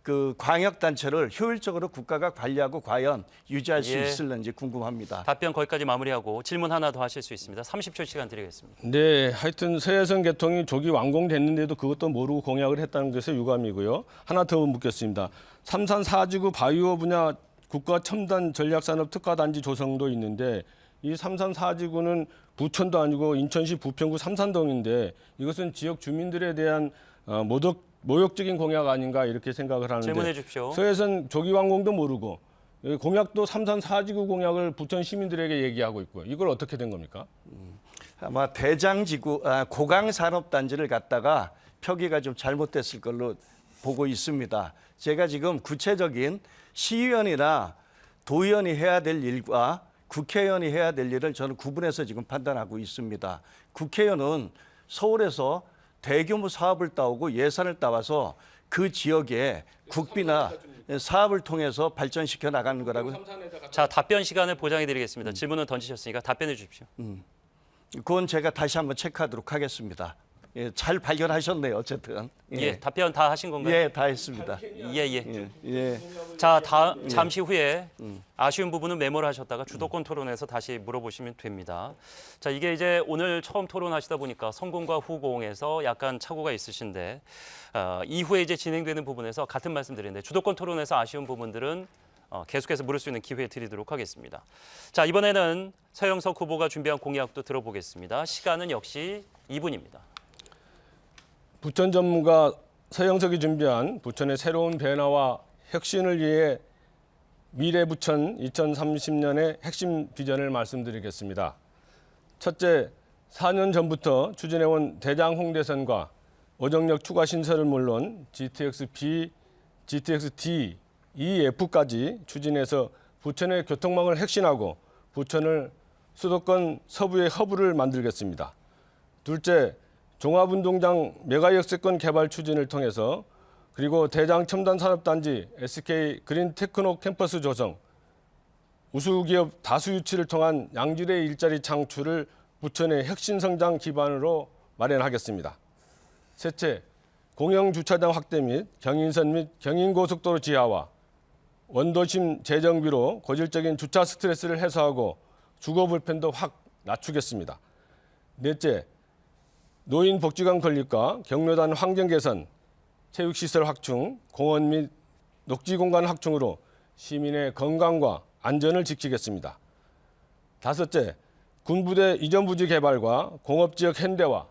그 광역 단체를 효율적으로 국가가 관리하고 과연 유지할 수 예. 있을는지 궁금합니다. 답변 거기까지 마무리하고 질문 하나 더 하실 수 있습니다. 30초 시간 드리겠습니다. 네, 하여튼 서해선 개통이 조기 완공됐는데도 그것도 모르고 공약을 했다는 것에 유감이고요. 하나 더 묻겠습니다. 삼산 4지구 바이오 분야 국가 첨단 전략산업 특화단지 조성도 있는데 이 삼산 4지구는 부천도 아니고 인천시 부평구 삼산동인데 이것은 지역 주민들에 대한 모욕적인 공약 아닌가 이렇게 생각을 하는데 질문해 주십시오. 서해선 조기 완공도 모르고 공약도 삼산 4지구 공약을 부천 시민들에게 얘기하고 있고요. 이걸 어떻게 된 겁니까? 아마 고강산업단지를 갖다가 표기가 좀 잘못됐을 걸로 보고 있습니다. 제가 지금 구체적인 시의원이나 도의원이 해야 될 일과 국회의원이 해야 될 일을 저는 구분해서 지금 판단하고 있습니다. 국회의원은 서울에서 대규모 사업을 따오고 예산을 따와서 그 지역에 국비나 사업을 통해서 발전시켜 나가는 거라고. 자, 답변 시간을 보장해 드리겠습니다. 질문은 던지셨으니까 답변해 주십시오. 그건 제가 다시 한번 체크하도록 하겠습니다. 예, 잘 발견하셨네요. 어쨌든. 예, 답변 다 하신 건가요? 예, 다 했습니다. 예, 예. 예, 예. 자, 잠시 후에 아쉬운 부분은 메모를 하셨다가 주도권 토론에서 다시 물어보시면 됩니다. 자, 이게 이제 오늘 처음 토론하시다 보니까 성공과 후공에서 약간 착오가 있으신데 이후에 이제 진행되는 부분에서 같은 말씀 드리는데 주도권 토론에서 아쉬운 부분들은 계속해서 물을 수 있는 기회 드리도록 하겠습니다. 자, 이번에는 서영석 후보가 준비한 공약도 들어보겠습니다. 시간은 역시 2분입니다. 부천 전문가 서영석이 준비한 부천의 새로운 변화와 혁신을 위해 미래 부천 2030년의 핵심 비전을 말씀드리겠습니다. 첫째, 4년 전부터 추진해온 대장 홍대선과 오정역 추가 신설은 물론 GTX-B, GTX-D, EF까지 추진해서 부천의 교통망을 혁신하고 부천을 수도권 서부의 허브를 만들겠습니다. 둘째, 종합운동장 메가역세권 개발 추진을 통해서 그리고 대장 첨단산업단지 SK 그린테크노 캠퍼스 조성, 우수기업 다수 유치를 통한 양질의 일자리 창출을 부천의 혁신성장 기반으로 마련하겠습니다. 셋째, 공영주차장 확대 및 경인선 및 경인고속도로 지하와 원도심 재정비로 고질적인 주차 스트레스를 해소하고 주거 불편도 확 낮추겠습니다. 넷째, 노인 복지관 건립과 경로단 환경 개선, 체육시설 확충, 공원 및 녹지 공간 확충으로 시민의 건강과 안전을 지키겠습니다. 다섯째, 군부대 이전 부지 개발과 공업지역 현대화,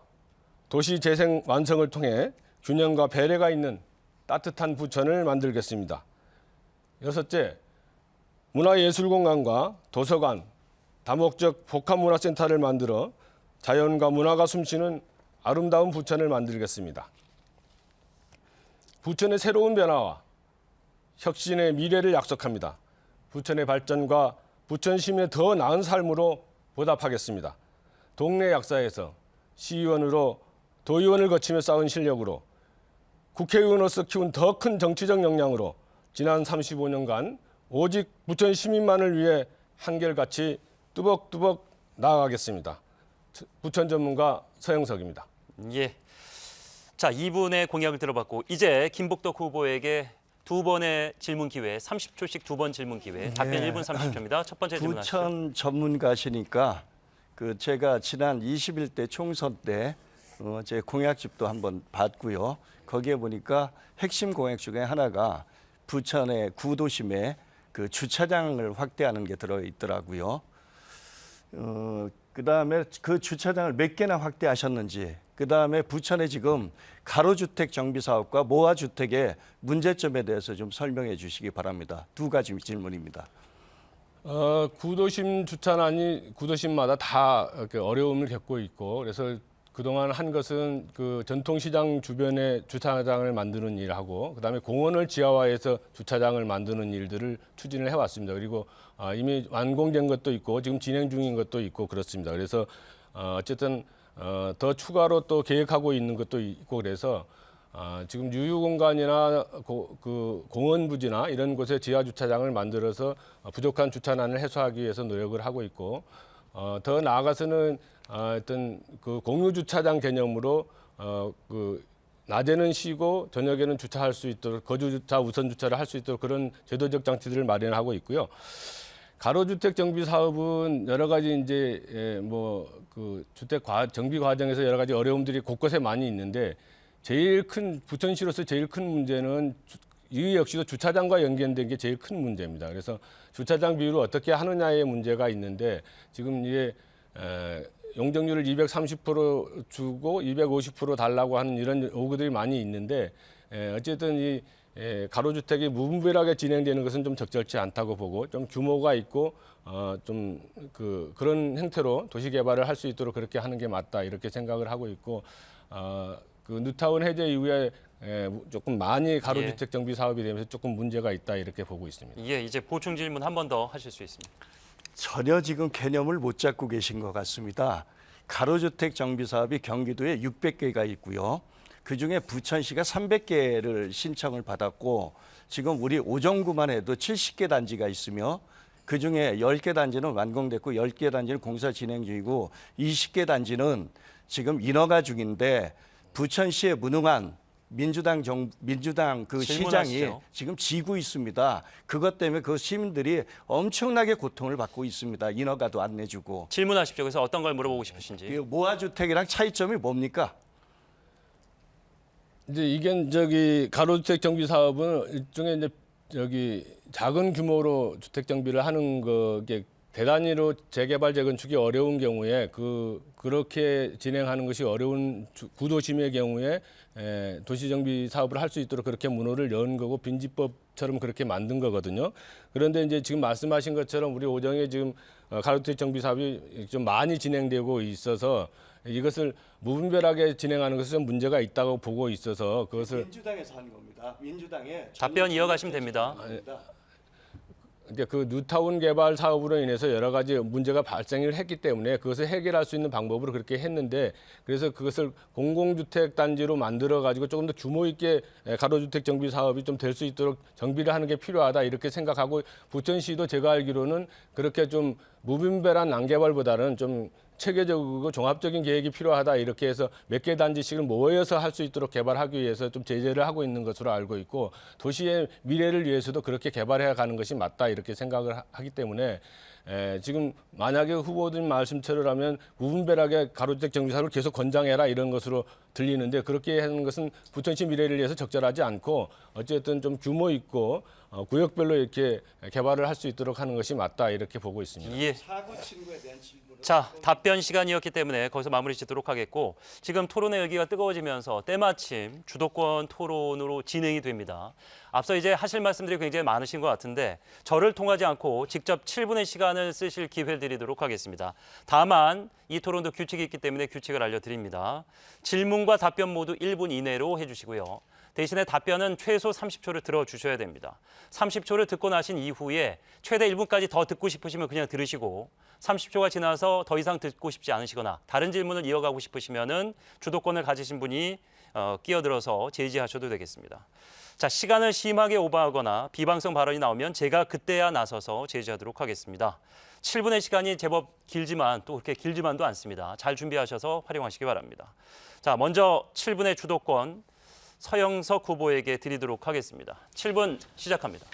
도시 재생 완성을 통해 균형과 배려가 있는 따뜻한 부천을 만들겠습니다. 여섯째, 문화예술공간과 도서관, 다목적 복합문화센터를 만들어 자연과 문화가 숨쉬는 아름다운 부천을 만들겠습니다. 부천의 새로운 변화와 혁신의 미래를 약속합니다. 부천의 발전과 부천 시민의 더 나은 삶으로 보답하겠습니다. 동네 약사에서 시의원으로 도의원을 거치며 쌓은 실력으로 국회의원으로서 키운 더 큰 정치적 역량으로 지난 35년간 오직 부천 시민만을 위해 한결같이 뚜벅뚜벅 나아가겠습니다. 부천 전문가 서영석입니다. 예. 자, 2분의 공약을 들어봤고 이제 김복덕 후보에게 두 번의 질문 기회, 30초씩 두 번 질문 기회. 답변 1분 30초입니다. 첫 번째 질문하시죠. 부천 전문가시니까 그 제가 지난 21대 총선 때 제 공약집도 한번 봤고요. 거기에 보니까 핵심 공약 중에 하나가 부천의 구도심에 그 주차장을 확대하는 게 들어 있더라고요. 그다음에 그 주차장을 몇 개나 확대하셨는지, 그다음에 부천에 지금 가로주택 정비 사업과 모아주택의 문제점에 대해서 좀 설명해 주시기 바랍니다. 두 가지 질문입니다. 구도심 주차난이 구도심마다 다 이렇게 어려움을 겪고 있고 그래서 그동안 한 것은 그 전통시장 주변에 주차장을 만드는 일하고 그다음에 공원을 지하화해서 주차장을 만드는 일들을 추진을 해왔습니다. 그리고 이미 완공된 것도 있고 지금 진행 중인 것도 있고 그렇습니다. 그래서 어쨌든 더 추가로 또 계획하고 있는 것도 있고 그래서 지금 유휴공간이나 그 공원 부지나 이런 곳에 지하 주차장을 만들어서 부족한 주차난을 해소하기 위해서 노력을 하고 있고 더 나아가서는 어떤 그 공유 주차장 개념으로 그 낮에는 쉬고 저녁에는 주차할 수 있도록 거주 주차 우선 주차를 할 수 있도록 그런 제도적 장치들을 마련하고 있고요. 가로주택 정비 사업은 여러 가지 이제 뭐 그 주택 정비 과정에서 여러 가지 어려움들이 곳곳에 많이 있는데 제일 큰 부천시로서 제일 큰 문제는 이 역시도 주차장과 연결된 게 제일 큰 문제입니다. 그래서 주차장 비율을 어떻게 하느냐의 문제가 있는데 지금 이게 용적률을 230% 주고 250% 달라고 하는 이런 요구들이 많이 있는데 어쨌든 이 가로주택이 무분별하게 진행되는 것은 좀 적절치 않다고 보고 좀 규모가 있고 좀 그런 형태로 도시 개발을 할 수 있도록 그렇게 하는 게 맞다 이렇게 생각을 하고 있고 그 뉴타운 해제 이후에 조금 많이 가로주택 정비 사업이 되면서 조금 문제가 있다 이렇게 보고 있습니다. 예, 이제 보충 질문 한 번 더 하실 수 있습니다. 전혀 지금 개념을 못 잡고 계신 것 같습니다. 가로주택 정비 사업이 경기도에 600개가 있고요. 그중에 부천시가 300개를 신청을 받았고 지금 우리 오정구만 해도 70개 단지가 있으며 그중에 10개 단지는 완공됐고 10개 단지는 공사 진행 중이고 20개 단지는 지금 인허가 중인데 부천시의 무능한 민주당 그 시장이 질문하시죠. 지금 지고 있습니다. 그것 때문에 그 시민들이 엄청나게 고통을 받고 있습니다. 인허가도 안 내주고. 질문하십시오. 그래서 어떤 걸 물어보고 싶으신지. 이 모아주택이랑 차이점이 뭡니까? 이제 이게 저기 가로주택 정비 사업은 일종의 이제 여기 작은 규모로 주택 정비를 하는 거게 대단위로 재개발 재건축이 어려운 경우에 그렇게 진행하는 것이 어려운 구도심의 경우에 도시 정비 사업을 할 수 있도록 그렇게 문호를 연 거고 빈집법처럼 그렇게 만든 거거든요. 그런데 이제 지금 말씀하신 것처럼 우리 오정에 지금 가로주택 정비 사업이 좀 많이 진행되고 있어서 이것을 무분별하게 진행하는 것은 좀 문제가 있다고 보고 있어서 그것을 민주당에서 한 겁니다. 민주당에 답변 이어가시면 됩니다. 이제 그 뉴타운 개발 사업으로 인해서 여러 가지 문제가 발생을 했기 때문에 그것을 해결할 수 있는 방법으로 그렇게 했는데 그래서 그것을 공공주택 단지로 만들어 가지고 조금 더 규모 있게 가로주택 정비 사업이 좀 될 수 있도록 정비를 하는 게 필요하다 이렇게 생각하고 부천시도 제가 알기로는 그렇게 좀 무분별한 난개발보다는 좀 체계적이고 종합적인 계획이 필요하다 이렇게 해서 몇 개 단지씩을 모여서 할 수 있도록 개발하기 위해서 좀 제재를 하고 있는 것으로 알고 있고 도시의 미래를 위해서도 그렇게 개발해 가는 것이 맞다 이렇게 생각을 하기 때문에 지금 만약에 후보들 말씀처럼 하면 무분별하게 가로주택 정비사를 계속 권장해라 이런 것으로 들리는데 그렇게 하는 것은 부천시 미래를 위해서 적절하지 않고 어쨌든 좀 규모 있고 구역별로 이렇게 개발을 할 수 있도록 하는 것이 맞다 이렇게 보고 있습니다. 예. 사고 친구에 대한 질문을 자, 답변 시간이었기 때문에 거기서 마무리 짓도록 하겠고 지금 토론의 열기가 뜨거워지면서 때마침 주도권 토론으로 진행이 됩니다. 앞서 이제 하실 말씀들이 굉장히 많으신 것 같은데 저를 통하지 않고 직접 7분의 시간을 쓰실 기회를 드리도록 하겠습니다. 다만 이 토론도 규칙이 있기 때문에 규칙을 알려드립니다. 질문과 답변 모두 1분 이내로 해주시고요. 대신에 답변은 최소 30초를 들어주셔야 됩니다. 30초를 듣고 나신 이후에 최대 1분까지 더 듣고 싶으시면 그냥 들으시고 30초가 지나서 더 이상 듣고 싶지 않으시거나 다른 질문을 이어가고 싶으시면은 주도권을 가지신 분이 끼어들어서 제지하셔도 되겠습니다. 자, 시간을 심하게 오버하거나 비방성 발언이 나오면 제가 그때야 나서서 제지하도록 하겠습니다. 7분의 시간이 제법 길지만 또 그렇게 길지만도 않습니다. 잘 준비하셔서 활용하시기 바랍니다. 자, 먼저 7분의 주도권 서영석 후보에게 드리도록 하겠습니다. 7분 시작합니다.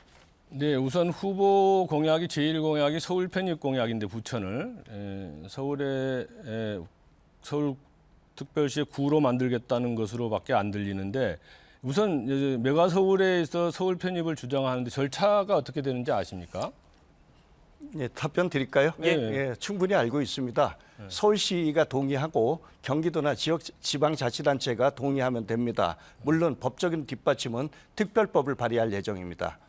네, 우선 후보 공약이 제1공약이 서울 편입 공약인데 부천을 서울 특별시의 구로 만들겠다는 것으로밖에 안 들리는데 우선 메가 서울에서 서울 편입을 주장하는데 절차가 어떻게 되는지 아십니까? 예, 답변 드릴까요? 예. 충분히 알고 있습니다. 서울시가 동의하고 경기도나 지방자치단체가 동의하면 됩니다. 물론 법적인 뒷받침은 특별법을 발의할 예정입니다.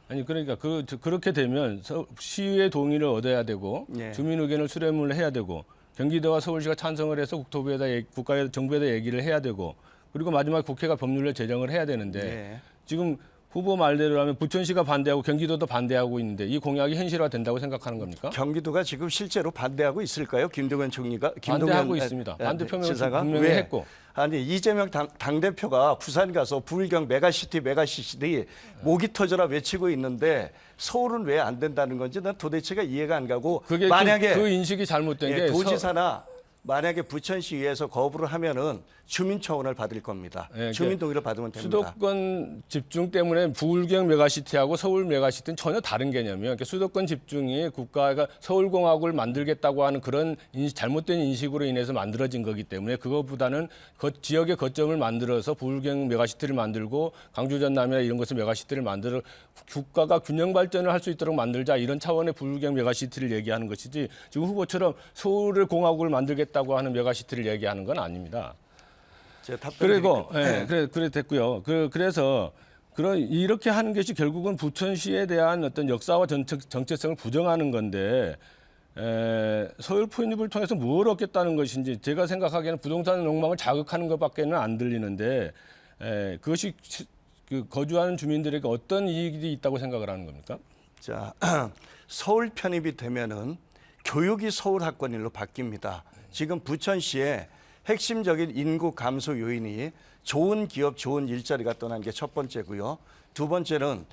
아니 그러니까 그렇게 되면 시의 동의를 얻어야 되고 예. 주민 의견을 수렴을 해야 되고 경기도와 서울시가 찬성을 해서 정부에다 얘기를 해야 되고 그리고 마지막 국회가 법률을 제정을 해야 되는데 예. 지금 후보 말대로라면 부천시가 반대하고 경기도도 반대하고 있는데 이 공약이 현실화된다고 생각하는 겁니까? 경기도가 지금 실제로 반대하고 있을까요? 김동연 총리가 반대하고 있습니다. 반대 표명을 지사가? 분명히 왜? 했고. 아니 이재명 당대표가 부산 가서 부울경 메가시티 목이 터져라 외치고 있는데 서울은 왜 안 된다는 건지 난 도대체가 이해가 안 가고 그게 만약에 그 인식이 잘못된 예, 게 도지사나 만약에 부천시의회에서 거부를 하면은 주민청원을 받을 겁니다. 예, 주민 동의를 받으면 됩니다. 수도권 집중 때문에 부울경 메가시티하고 서울 메가시티는 전혀 다른 개념이에요. 그러니까 수도권 집중이 국가가 서울공화국을 만들겠다고 하는 그런 잘못된 인식으로 인해서 만들어진 거기 때문에 그것보다는 지역의 거점을 만들어서 부울경 메가시티를 만들고 강주 전남이나 이런 것을 메가시티를 만들어 국가가 균형 발전을 할 수 있도록 만들자 이런 차원의 부울경 메가시티를 얘기하는 것이지 지금 후보처럼 서울을 공화국을 만들겠다고 하는 메가시티를 얘기하는 건 아닙니다. 그리고 그래 됐고요. 그래서 이렇게 하는 것이 결국은 부천시에 대한 어떤 역사와 정체성을 부정하는 건데 서울 편입을 통해서 뭘 얻겠다는 것인지 제가 생각하기에는 부동산 욕망을 자극하는 것밖에는 안 들리는데 그것이 그 거주하는 주민들에게 어떤 이익이 있다고 생각을 하는 겁니까? 자, 서울 편입이 되면은 교육이 서울 학권일로 바뀝니다. 지금 부천시에 핵심적인 인구 감소 요인이 좋은 기업, 좋은 일자리가 떠난 게 첫 번째고요. 두 번째는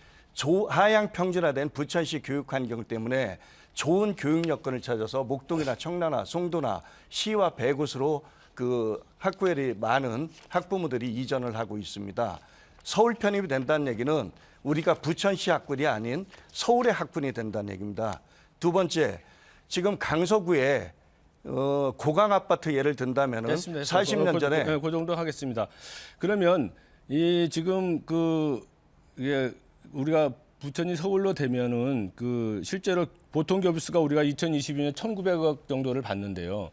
하향 평준화된 부천시 교육 환경 때문에 좋은 교육 여건을 찾아서 목동이나 청라나 송도나 시와 배곳으로 그 학구열이 많은 학부모들이 이전을 하고 있습니다. 서울 편입이 된다는 얘기는 우리가 부천시 학군이 아닌 서울의 학군이 된다는 얘기입니다. 두 번째, 지금 강서구에 고강 아파트 예를 든다면은 40년 전에 그 정도 하겠습니다. 그러면 이 지금 이게 우리가 부천이 서울로 되면은 실제로 보통 교부수가 우리가 2022년 1,900억 정도를 받는데요.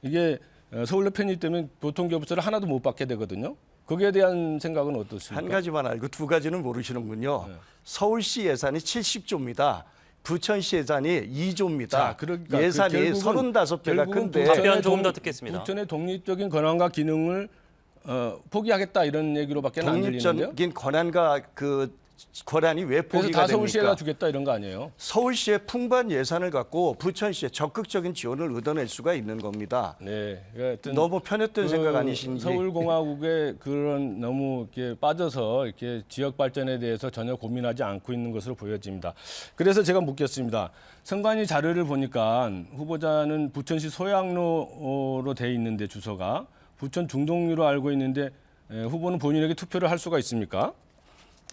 이게 서울로 편입되면 보통 교부수를 하나도 못 받게 되거든요. 거기에 대한 생각은 어떻습니까? 한 가지만 알고 두 가지는 모르시는군요. 서울시 예산이 70조입니다. 부천시 예산이 2조입니다. 자, 그러니까 예산이 35배가 큰데 답변 조금 더 듣겠습니다. 부천의 독립적인 권한과 기능을 포기하겠다 이런 얘기로밖에 안 들리는데요. 독립적인 권한과 권한이 왜 그래서 포기가 다 서울시에다 됩니까? 주겠다 이런 거 아니에요? 서울시의 풍부한 예산을 갖고 부천시에 적극적인 지원을 얻어낼 수가 있는 겁니다. 네, 하여튼 너무 편했던 생각 아니신지. 서울공화국에 그런 너무 이렇게 빠져서 이렇게 지역 발전에 대해서 전혀 고민하지 않고 있는 것으로 보여집니다. 그래서 제가 묻겠습니다. 선관위 자료를 보니까 후보자는 부천시 소양로로 돼 있는데 주소가 부천 중동리로 알고 있는데 후보는 본인에게 투표를 할 수가 있습니까?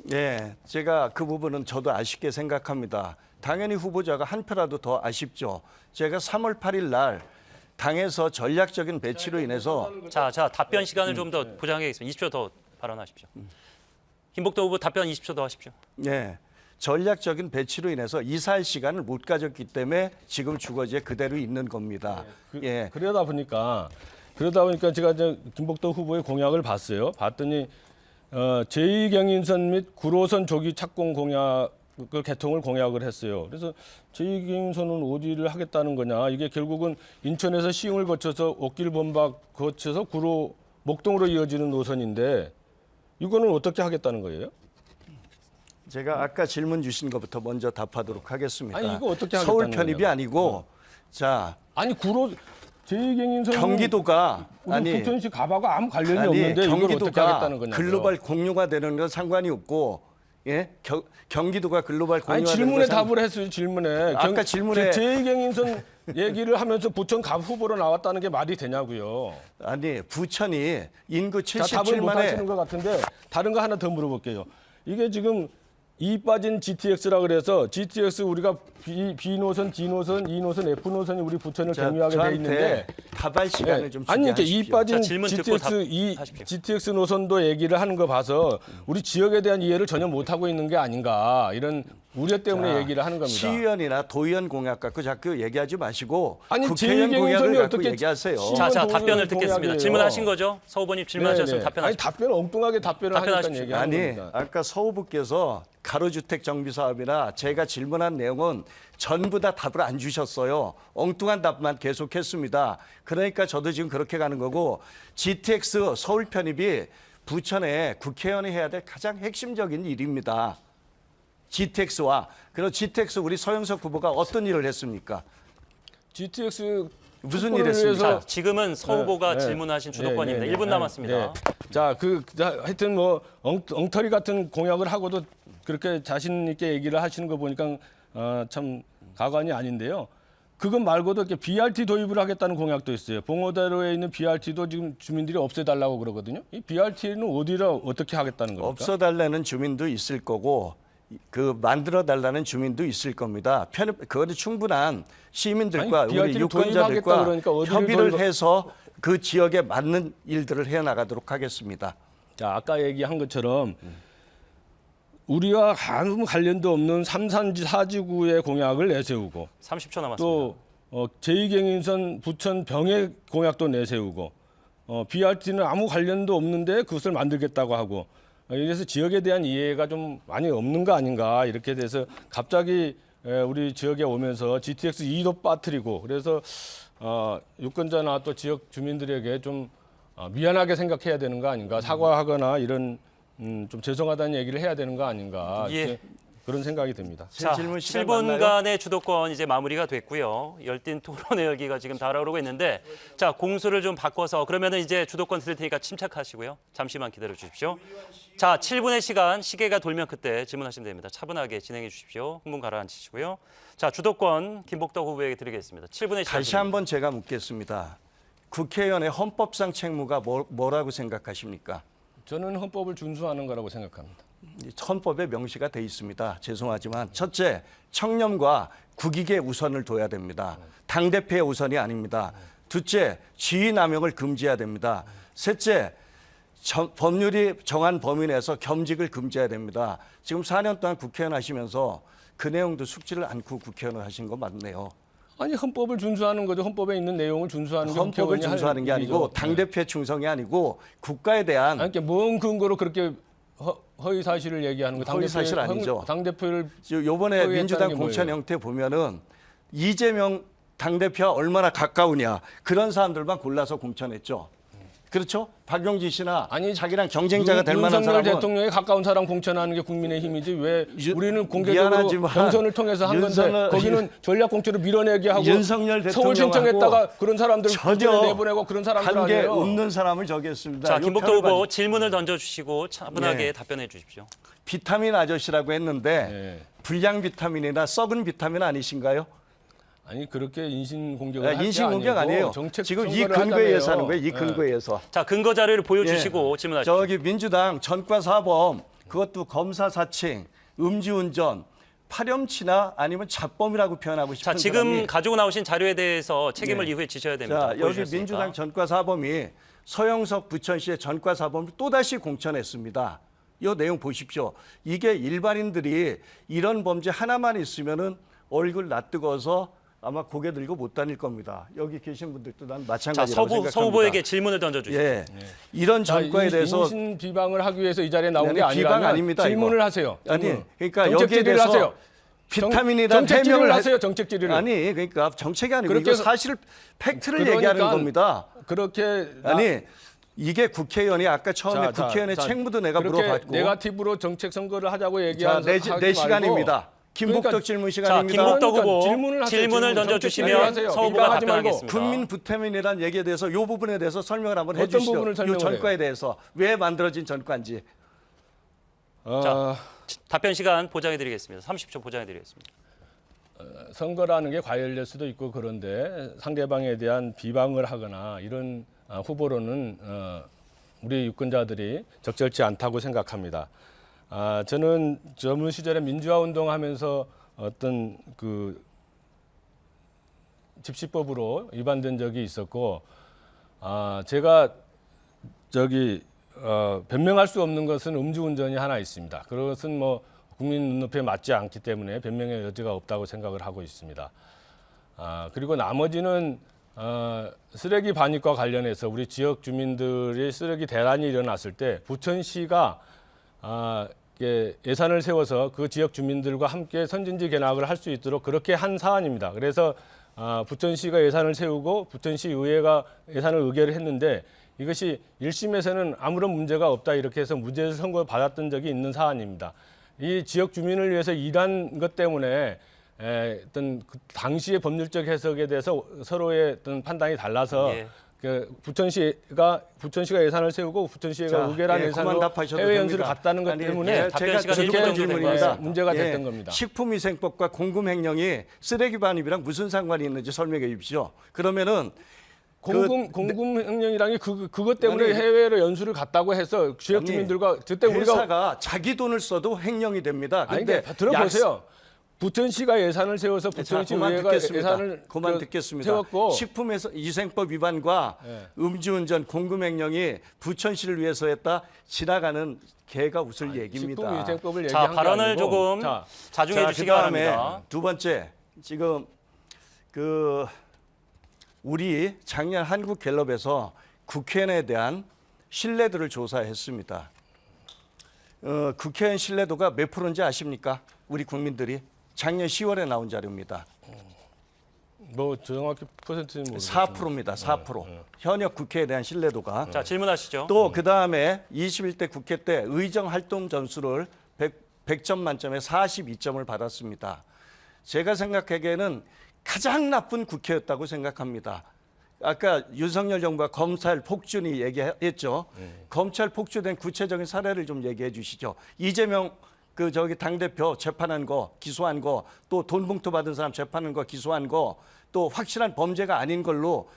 네, 제가 그 부분은 저도 아쉽게 생각합니다. 당연히 후보자가 한 표라도 더 아쉽죠. 제가 3월 8일 날 당에서 전략적인 배치로 인해서 자, 답변 시간을 좀 더 보장하겠습니다. 20초 더 발언하십시오. 김복도 후보 답변 20초 더 하십시오. 네, 전략적인 배치로 인해서 이사할 시간을 못 가졌기 때문에 지금 주거지에 그대로 있는 겁니다. 예. 그러다 보니까 제가 김복도 후보의 공약을 봤어요. 봤더니 제2경인선 및 9호선 조기 착공 공약을 개통을 공약을 했어요. 그래서 제2경인선은 어디를 하겠다는 거냐? 이게 결국은 인천에서 시흥을 거쳐서 옥길 범박 거쳐서 목동으로 이어지는 노선인데 이거는 어떻게 하겠다는 거예요? 제가 아까 질문 주신 것부터 먼저 답하도록 하겠습니다. 아니, 이거 어떻게 하겠다는 서울 편입이 거냐고. 아니고 자 아니 제2경인선은 경기도가 우리 부천시 가봐가 아무 관련이 없는데 이걸 어떻게 하겠다는 거냐고요. 글로벌 공유가 되는 건 상관이 없고 예? 경기도가 글로벌 공유가 아니 되는 질문에 건 답을 했어요. 질문에. 아까 질문에 제2경인선 얘기를 하면서 부천 갑 후보로 나왔다는 게 말이 되냐고요. 아니 부천이 인구 자, 답을 못 하시는 77만에 것 같은데 다른 거 하나 더 물어볼게요. 이게 지금 E 빠진 GTX라 그래서 GTX 우리가 B 노선, D 노선, E 노선, F 노선이 우리 부천을 경유하게 돼 있는데 답할 시간을 좀 주게 아니 이렇게 하십시오. E 빠진 자, 질문 듣고 답하십시오. GTX 노선도 얘기를 하는 거 봐서 우리 지역에 대한 이해를 전혀 못 하고 있는 게 아닌가 이런 우려 때문에 자, 얘기를 하는 겁니다. 시의원이나 도의원 공약 갖고 자꾸 얘기하지 마시고 아니, 국회의원 제2경인선이 공약을 갖고 어떻게 얘기하세요. 자, 자, 동의는 답변을 듣겠습니다. 공약이에요. 질문하신 거죠? 서 후보님 질문하셨으면 네네. 답변하십시오. 아니 답변 엉뚱하게 답변을 답변하십시오. 하겠다는 얘기하는 아니 겁니다. 아까 서후보께서 가로주택 정비 사업이나 제가 질문한 내용은 전부 다 답을 안 주셨어요. 엉뚱한 답만 계속했습니다. 그러니까 저도 지금 그렇게 가는 거고 GTX 서울 편입이 부천에 국회의원이 해야 될 가장 핵심적인 일입니다. GTX와 그런 GTX 우리 서영석 후보가 어떤 일을 했습니까? GTX 무슨 촉구를 일 했습니까? 위해서 자, 지금은 서 후보가 네, 질문하신 네, 주도권입니다. 네, 1분 네, 남았습니다. 네. 자, 하여튼 뭐 엉터리 같은 공약을 하고도 그렇게 자신 있게 얘기를 하시는 거 보니까 참 가관이 아닌데요. 그것 말고도 이렇게 BRT 도입을 하겠다는 공약도 있어요. 봉오대로에 있는 BRT도 지금 주민들이 없애달라고 그러거든요. 이 BRT는 어디라 어떻게 하겠다는 겁니까? 없어달라는 주민도 있을 거고 그 만들어달라는 주민도 있을 겁니다. 그거는 충분한 시민들과 아니, 우리 BRT를 도입하겠다 유권자들과 그러니까 어디를 협의를 해서 그 지역에 맞는 일들을 해나가도록 하겠습니다. 자, 아까 얘기한 것처럼 우리와 아무 관련도 없는 삼산지 사지구의 공약을 내세우고 30초 남았습니다. 또 제2경인선 부천 병해 공약도 내세우고 BRT는 아무 관련도 없는데 그것을 만들겠다고 하고 이래서 지역에 대한 이해가 좀 많이 없는 거 아닌가 이렇게 돼서 갑자기 우리 지역에 오면서 GTX 2도 빠뜨리고 그래서 유권자나 또 지역 주민들에게 좀 미안하게 생각해야 되는 거 아닌가 사과하거나 이런 좀 죄송하다는 얘기를 해야 되는 거 아닌가 예. 이렇게 그런 생각이 듭니다. 제 질문 시간 7분간의 주도권 이제 마무리가 됐고요. 열띤 토론의 열기가 지금 달아오르고 있는데 자, 공수를 좀 바꿔서 그러면은 이제 주도권 드릴 테니까 침착하시고요. 잠시만 기다려 주십시오. 자, 7분의 시간 시계가 돌면 그때 질문하시면 됩니다. 차분하게 진행해 주십시오. 흥분 가라앉히시고요. 자, 주도권 김복덕 후보에게 드리겠습니다. 7분의 시간. 다시 한번 제가 묻겠습니다. 국회의원의 헌법상 책무가 뭐라고 생각하십니까? 저는 헌법을 준수하는 거라고 생각합니다. 헌법에 명시가 돼 있습니다. 죄송하지만 첫째, 청렴과 국익의 우선을 둬야 됩니다. 당대표의 우선이 아닙니다. 둘째, 지위남용을 금지해야 됩니다. 셋째, 법률이 정한 범위 내에서 겸직을 금지해야 됩니다. 지금 4년 동안 국회의원 하시면서 그 내용도 숙지를 않고 국회의원을 하신 거 맞네요. 아니 헌법을 준수하는 거죠. 헌법에 있는 내용을 준수하는 게 헌법을 국회의원이 할 준수하는 게 아니고 일이죠. 당대표의 충성이 아니고 국가에 대한 아니, 그러니까 뭔 근거로 그렇게 허위 사실을 얘기하는 거? 허위 사실 아니죠. 당대표를 요번에 허위했다는 민주당 게 공천 뭐예요? 형태 보면은 이재명 당대표와 얼마나 가까우냐 그런 사람들만 골라서 공천했죠. 그렇죠? 박용진 씨나 아니, 자기랑 경쟁자가 될 만한 윤석열 사람은 대통령에 가까운 사람 공천하는 게 국민의힘이지 왜 우리는 공개적으로 미안하지만 경선을 통해서 한 건데 거기는 전략 공천을 밀어내게 하고 윤석열 서울 대통령하고 신청했다가 그런 사람들 전혀 내보내고 그런 사람들 관계 아니에요. 없는 사람을 저기 했습니다. 자, 요 김복덕 편을 후보 질문을 던져주시고 차분하게 네. 답변해 주십시오. 비타민 아저씨라고 했는데 네. 불량 비타민이나 썩은 비타민 아니신가요? 아니 그렇게 인신 공격을 인신 공격 아니에요. 정책 지금 이 선거를 근거에 의해서 하잖아요. 하는 거예요. 이 네. 근거에 의해서. 자, 근거 자료를 보여주시고 질문하십시오. 저기 민주당 전과사범 그것도 검사 사칭, 음주운전, 파렴치나 아니면 자범이라고 표현하고 싶은 자, 지금 사람이 가지고 나오신 자료에 대해서 책임을 네. 이후에 지셔야 됩니다. 자, 여기 보여주셨으니까. 민주당 전과사범이 서영석 부천시의 전과사범을 또다시 공천했습니다. 이 내용 보십시오. 이게 일반인들이 이런 범죄 하나만 있으면은 얼굴 낯뜨거워서 아마 고개 들고 못 다닐 겁니다. 여기 계신 분들도 난 자, 마찬가지라고 생각합니다. 서 후보에게 질문을 던져주십시오. 예, 이런 전과에 대해서 인신 비방을 하기 위해서 이 자리에 나온 게 아니, 비방 아니라면 아닙니다, 질문을 이거. 하세요. 아니, 질문. 그러니까 정책 여기에 질의를 대해서 하세요. 비타민이란 정책 질의를 해명을 하세요. 정책 질의를. 아니, 그러니까 정책이 아니고 그렇게 이거 해서- 사실 팩트를 그러니까 얘기하는 겁니다. 그렇게 아니, 이게 국회의원이 아까 처음에 자, 국회의원의 자, 책무도 내가 그렇게 물어봤고 네가티브로 정책 선거를 하자고 자, 얘기하는 내 시간입니다. 김복덕 그러니까- 질문 자, 시간입니다. 김복덕 그러니까 후보 질문을 하세요, 질문을 질문. 던져주시면 정책 질의하세요. 서 후보가 비방하지 말고 답변하겠습니다. 국민 부태민이라는 얘기에 대해서 이 부분에 대해서 설명을 한번 어떤 해주시죠. 부분을 이 설명을 전과에 대해서 왜 만들어진 전과인지. 자, 답변 시간 보장해드리겠습니다. 30초 보장해드리겠습니다. 선거라는 게 과열될 수도 있고 그런데 상대방에 대한 비방을 하거나 이런 후보로는 우리 유권자들이 적절치 않다고 생각합니다. 저는 젊은 시절에 민주화 운동하면서 어떤 그 집시법으로 위반된 적이 있었고, 제가 저기 변명할 수 없는 것은 음주운전이 하나 있습니다. 그것은 뭐 국민 눈높이에 맞지 않기 때문에 변명의 여지가 없다고 생각을 하고 있습니다. 그리고 나머지는 쓰레기 반입과 관련해서 우리 지역 주민들이 쓰레기 대란이 일어났을 때 부천시가 예산을 세워서 그 지역 주민들과 함께 선진지 견학을 할 수 있도록 그렇게 한 사안입니다. 그래서 부천시가 예산을 세우고 부천시 의회가 예산을 의결을 했는데 이것이 1심에서는 아무런 문제가 없다 이렇게 해서 무죄 선고를 받았던 적이 있는 사안입니다. 이 지역 주민을 위해서 일한 것 때문에 어떤 그 당시의 법률적 해석에 대해서 서로의 어떤 판단이 달라서 예. 그 부천시가 예산을 세우고 부천시가 자, 의결한 예, 예산으로 그만 답하셔도 해외 연수를 됩니다. 갔다는 것 아니, 때문에 예, 답변 제가 시간이 두 일분 번째 정도 된 질문입니다. 문제가 됐던 겁니다. 식품위생법과 공금횡령이 쓰레기 반입이랑 무슨 상관이 있는지 설명해 주십시오. 그러면은 공금 횡령이라는 게 그것 때문에 아니, 해외로 연수를 갔다고 해서 지역 아니, 주민들과 그때 우리가 회사가 자기 돈을 써도 횡령이 됩니다. 아니 근데 근데 들어보세요. 부천시가 예산을 세워서 부천시 그만 의회가 듣겠습니다. 예산을 그만 듣겠습니다. 세웠고 식품에서 위생법 위반과 예. 음주운전, 공금횡령이 부천시를 위해서 했다 지나가는 개가 웃을 얘기입니다. 식품위생법을 자, 얘기한 게 발언을 아니고, 조금 자, 자중해 자, 주시기 그다음에 바랍니다. 두 번째 지금 우리 작년 한국갤럽에서 국회의원에 대한 신뢰도를 조사했습니다. 국회의원 신뢰도가 몇 프로인지 아십니까? 우리 국민들이 작년 10월에 나온 자료입니다. 뭐 정확히 퍼센트는 모르겠어요. 4%입니다. 4%. 현역 국회에 대한 신뢰도가. 자, 질문하시죠. 또 그다음에 21대 국회 때 의정 활동 점수를 100점 만점에 42점을 받았습니다. 제가 생각하기에는 가장 나쁜 국회였다고 생각합니다. 아까 윤석열 정부가 검찰 폭주니 얘기했죠. 검찰 폭주된 구체적인 사례를 좀 얘기해 주시죠. 이재명 당대표 재판한 거, 기소한 거, 또 돈 봉투 받은 사람 재판한 거, 기소한 거, 또 확실한 범죄가 아닌 걸로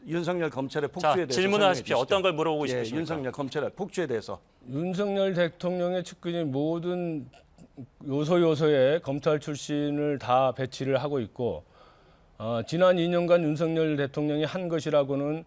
윤석열 검찰의 폭주에 자, 대해서 질문을 설명해 하십시오. 주시죠. 어떤 걸 물어보고 예, 싶으십니까? 윤석열 검찰의 폭주에 대해서. 윤석열 대통령의 측근이 모든 요소에 검찰 출신을 다 배치를 하고 있고 지난 2년간 윤석열 대통령이 한 것이라고는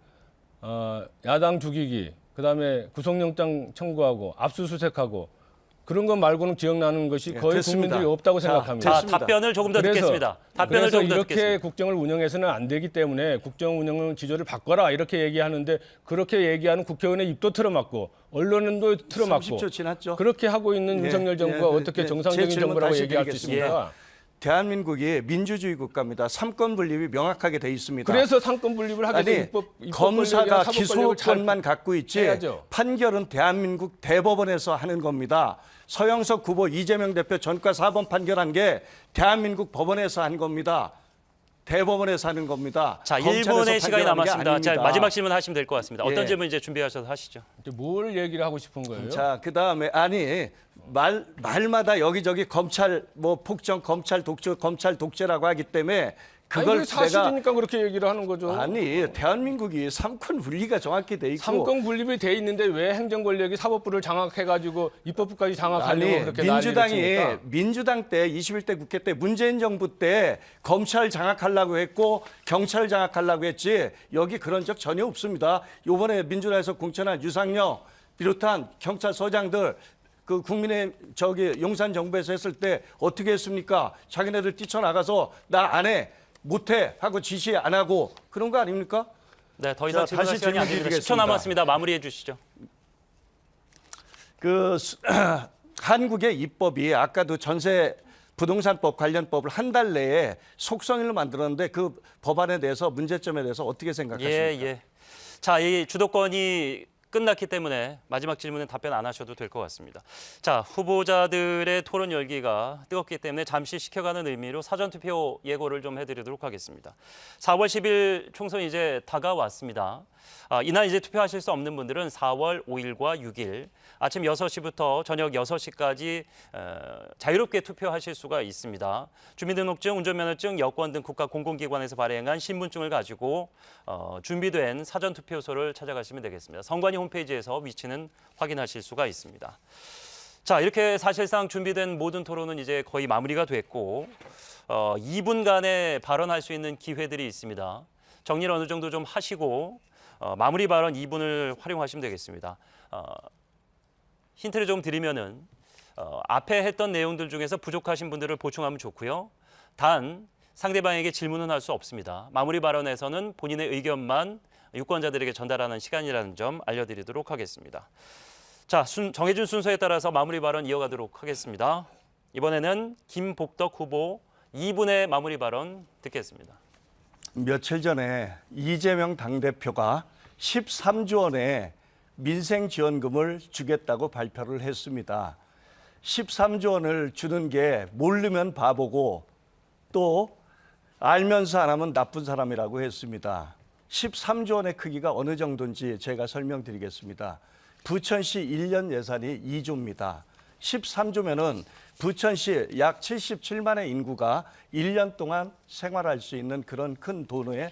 야당 죽이기, 그다음에 구속영장 청구하고 압수수색하고 그런 것 말고는 기억나는 것이 예, 거의 됐습니다. 국민들이 없다고 자, 생각합니다. 자, 됐습니다. 답변을 조금 더 그래서- 듣겠습니다. 답변을 그래서 조금 더 이렇게 듣겠습니다. 국정을 운영해서는 안 되기 때문에 국정 운영은 기조를 바꿔라 이렇게 얘기하는데 그렇게 얘기하는 국회의원의 입도 틀어막고 언론도 틀어막고 30초 지났죠. 그렇게 하고 있는 예, 윤석열 정부가 예, 어떻게 제 정상적인 질문 정부라고 다시 얘기할 수 드리겠습니다. 있습니까? 대한민국이 민주주의 국가입니다. 삼권 분립이 명확하게 돼 있습니다. 그래서 상권 분립을 하게 돼 입법 검사가 권력이나 사법 권력을 잘 기소권만 갖고 있지 해야죠. 판결은 대한민국 대법원에서 하는 겁니다. 서영석 후보, 이재명 대표 전과 4번 판결한 게 대한민국 법원에서 한 겁니다. 대법원에서 하는 겁니다. 자, 검찰에서 1분의 시간이 판결하는 게 남았습니다. 자, 아닙니다. 마지막 질문 하시면 될 것 같습니다. 어떤 예. 질문 이제 준비하셔서 하시죠. 이제 뭘 얘기를 하고 싶은 거예요? 자, 그다음에 말마다 여기저기 검찰 폭정, 검찰 독재라고 하기 때문에 아니, 그걸 그게 사실이니까 그렇게 얘기를 하는 거죠. 아니 대한민국이 삼권 분리가 정확히 돼 있고 삼권 분립이 돼 있는데 왜 행정 권력이 사법부를 장악해가지고 입법부까지 장악하려고 아니 그렇게 난리를 칩니까? 민주당 때 21대 국회 때 문재인 정부 때 검찰 장악하려고 했고 경찰 장악하려고 했지 여기 그런 적 전혀 없습니다. 이번에 민주당에서 공천한 유상혁 비롯한 경찰서장들 국민의 용산 정부에서 했을 때 어떻게 했습니까? 자기네들 뛰쳐나가서 나 안 해, 못해 하고 지시 안 하고 그런 거 아닙니까? 네, 더 이상 자, 질문할 다시 시간이 안 질문 됩니다. 10초 드리겠습니다. 남았습니다. 마무리해 주시죠. 한국의 입법이 아까도 전세 부동산법 관련법을 한 달 내에 속성일로 만들었는데 그 법안에 대해서 문제점에 대해서 어떻게 생각하십니까? 예. 자, 이 주도권이 끝났기 때문에 마지막 질문은 답변 안 하셔도 될 것 같습니다. 자, 후보자들의 토론 열기가 뜨겁기 때문에 잠시 식혀가는 의미로 사전투표 예고를 좀 해드리도록 하겠습니다. 4월 10일 총선 이제 다가왔습니다. 이날 이제 투표하실 수 없는 분들은 4월 5일과 6일 아침 6시부터 저녁 6시까지 자유롭게 투표하실 수가 있습니다. 주민등록증, 운전면허증, 여권 등 국가 공공기관에서 발행한 신분증을 가지고 준비된 사전투표소를 찾아가시면 되겠습니다. 선관위 홈페이지에서 위치는 확인하실 수가 있습니다. 자, 이렇게 사실상 준비된 모든 토론은 이제 거의 마무리가 됐고 2분간의 발언할 수 있는 기회들이 있습니다. 정리를 어느 정도 좀 하시고 마무리 발언 2분을 활용하시면 되겠습니다. 힌트를 좀 드리면은 앞에 했던 내용들 중에서 부족하신 분들을 보충하면 좋고요. 단 상대방에게 질문은 할 수 없습니다. 마무리 발언에서는 본인의 의견만 유권자들에게 전달하는 시간이라는 점 알려드리도록 하겠습니다. 자, 정해준 순서에 따라서 마무리 발언 이어가도록 하겠습니다. 이번에는 김복덕 후보 2분의 마무리 발언 듣겠습니다. 며칠 전에 이재명 당대표가 13조 원의 민생지원금을 주겠다고 발표를 했습니다. 13조 원을 주는 게 모르면 바보고 또 알면서 안 하면 나쁜 사람이라고 했습니다. 13조 원의 크기가 어느 정도인지 제가 설명드리겠습니다. 부천시 1년 예산이 2조입니다. 13조면은 부천시 약 77만의 인구가 1년 동안 생활할 수 있는 그런 큰 돈에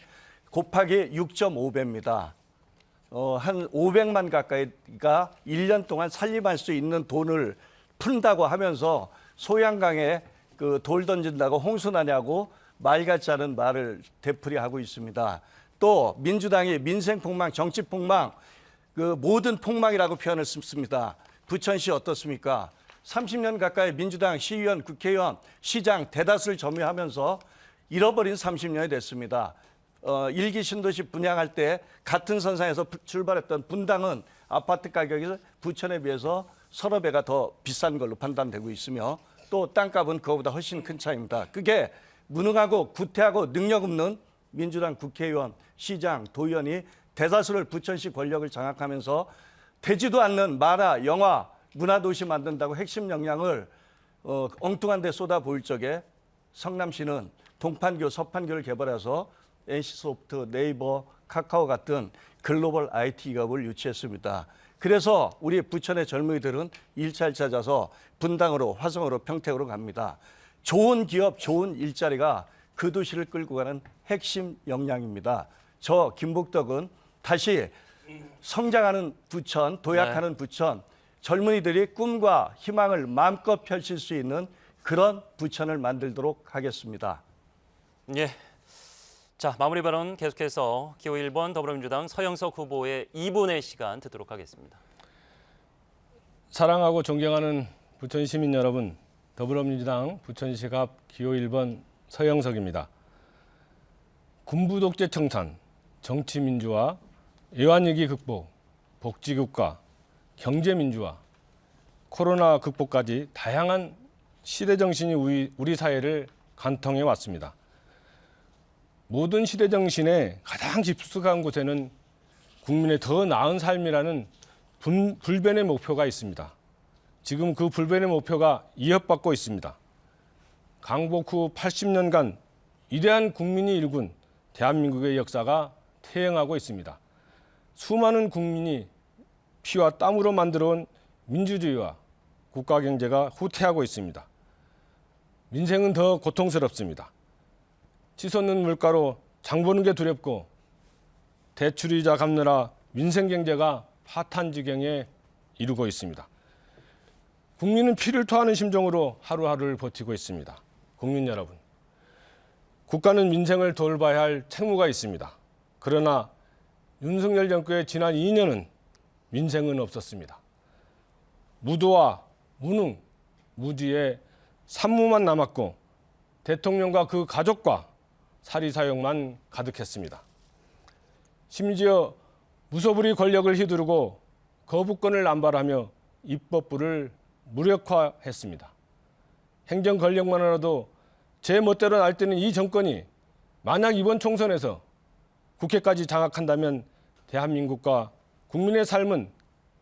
곱하기 6.5배입니다. 한 500만 가까이가 1년 동안 살림할 수 있는 돈을 푼다고 하면서 소양강에 그 돌 던진다고 홍수나냐고 말 같지 않은 말을 되풀이하고 있습니다. 또 민주당이 민생폭망, 정치폭망, 그 모든 폭망이라고 표현을 씁니다. 부천시 어떻습니까? 30년 가까이 민주당 시의원, 국회의원, 시장 대다수를 점유하면서 잃어버린 30년이 됐습니다. 일기 신도시 분양할 때 같은 선상에서 출발했던 분당은 아파트 가격이 부천에 비해서 서너 배가 더 비싼 걸로 판단되고 있으며 또 땅값은 그거보다 훨씬 큰 차이입니다. 그게 무능하고 구태하고 능력 없는 민주당 국회의원, 시장, 도의원이 대다수를 부천시 권력을 장악하면서 되지도 않는 만화, 영화, 문화도시 만든다고 핵심 역량을 엉뚱한 데 쏟아부을 적에 성남시는 동판교, 서판교를 개발해서 NC소프트, 네이버, 카카오 같은 글로벌 IT 기업을 유치했습니다. 그래서 우리 부천의 젊은이들은 일자리를 찾아서 분당으로, 화성으로, 평택으로 갑니다. 좋은 기업, 좋은 일자리가 그 도시를 끌고 가는 핵심 역량입니다. 저 김복덕은 다시 성장하는 부천, 도약하는 부천, 젊은이들이 꿈과 희망을 마음껏 펼칠 수 있는 그런 부천을 만들도록 하겠습니다. 예. 자, 마무리 발언 계속해서 기호 1번 더불어민주당 서영석 후보의 2분의 시간 듣도록 하겠습니다. 사랑하고 존경하는 부천 시민 여러분, 더불어민주당 부천시갑 기호 1번 서영석입니다. 군부 독재 청산, 정치 민주화, 애완위기 극복, 복지국가, 경제 민주화, 코로나 극복까지 다양한 시대 정신이 우리 사회를 관통해 왔습니다. 모든 시대 정신의 가장 깊숙한 곳에는 국민의 더 나은 삶이라는 불변의 목표가 있습니다. 지금 그 불변의 목표가 이어받고 있습니다. 강복 후 80년간 위대한 국민이 일군 대한민국의 역사가 태행하고 있습니다. 수많은 국민이 피와 땀으로 만들어온 민주주의와 국가 경제가 후퇴하고 있습니다. 민생은 더 고통스럽습니다. 치솟는 물가로 장 보는 게 두렵고 대출이자 갚느라 민생 경제가 파탄 지경에 이르고 있습니다. 국민은 피를 토하는 심정으로 하루하루를 버티고 있습니다. 국민 여러분, 국가는 민생을 돌봐야 할 책무가 있습니다. 그러나 윤석열 정권의 지난 2년은 민생은 없었습니다. 무도와 무능, 무지의 산무만 남았고 대통령과 그 가족과 사리사욕만 가득했습니다. 심지어 무소불위 권력을 휘두르고 거부권을 남발하며 입법부를 무력화했습니다. 행정 권력만으로도 제 멋대로 날뛰는 이 정권이 만약 이번 총선에서 국회까지 장악한다면 대한민국과 국민의 삶은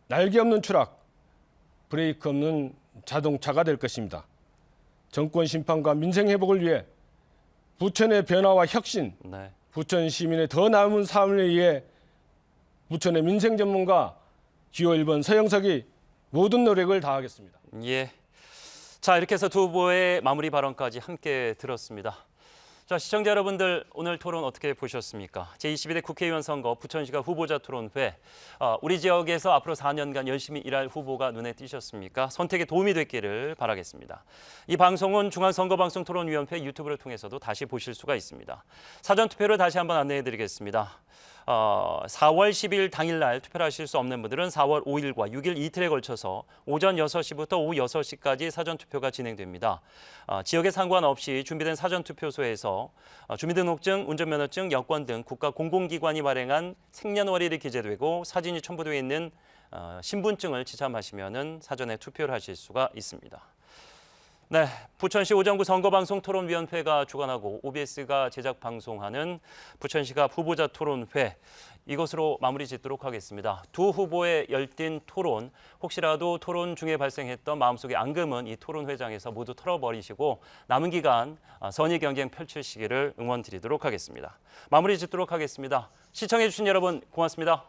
날개 없는 추락, 브레이크 없는 자동차가 될 것입니다. 정권 심판과 민생 회복을 위해 부천의 변화와 혁신, 부천 시민의 더 나은 삶을 위해 부천의 민생 전문가 기호 1번 서영석이 모든 노력을 다하겠습니다. 예. 자, 이렇게 해서 두 후보의 마무리 발언까지 함께 들었습니다. 자, 시청자 여러분들 오늘 토론 어떻게 보셨습니까? 제22대 국회의원 선거 부천시가 후보자 토론회. 우리 지역에서 앞으로 4년간 열심히 일할 후보가 눈에 띄셨습니까? 선택에 도움이 됐기를 바라겠습니다. 이 방송은 중앙선거방송토론위원회 유튜브를 통해서도 다시 보실 수가 있습니다. 사전투표를 다시 한번 안내해드리겠습니다. 4월 10일 당일날 투표를 하실 수 없는 분들은 4월 5일과 6일 이틀에 걸쳐서 오전 6시부터 오후 6시까지 사전투표가 진행됩니다. 지역에 상관없이 준비된 사전투표소에서 주민등록증, 운전면허증, 여권 등 국가 공공기관이 발행한 생년월일이 기재되고 사진이 첨부되어 있는 신분증을 지참하시면 사전에 투표를 하실 수가 있습니다. 네, 부천시 오정구 선거방송 토론위원회가 주관하고 OBS가 제작 방송하는 부천시가 후보자 토론회 이것으로 마무리 짓도록 하겠습니다. 두 후보의 열띤 토론, 혹시라도 토론 중에 발생했던 마음속의 앙금은 이 토론회장에서 모두 털어버리시고 남은 기간 선의 경쟁 펼치시기를 응원드리도록 하겠습니다. 마무리 짓도록 하겠습니다. 시청해주신 여러분 고맙습니다.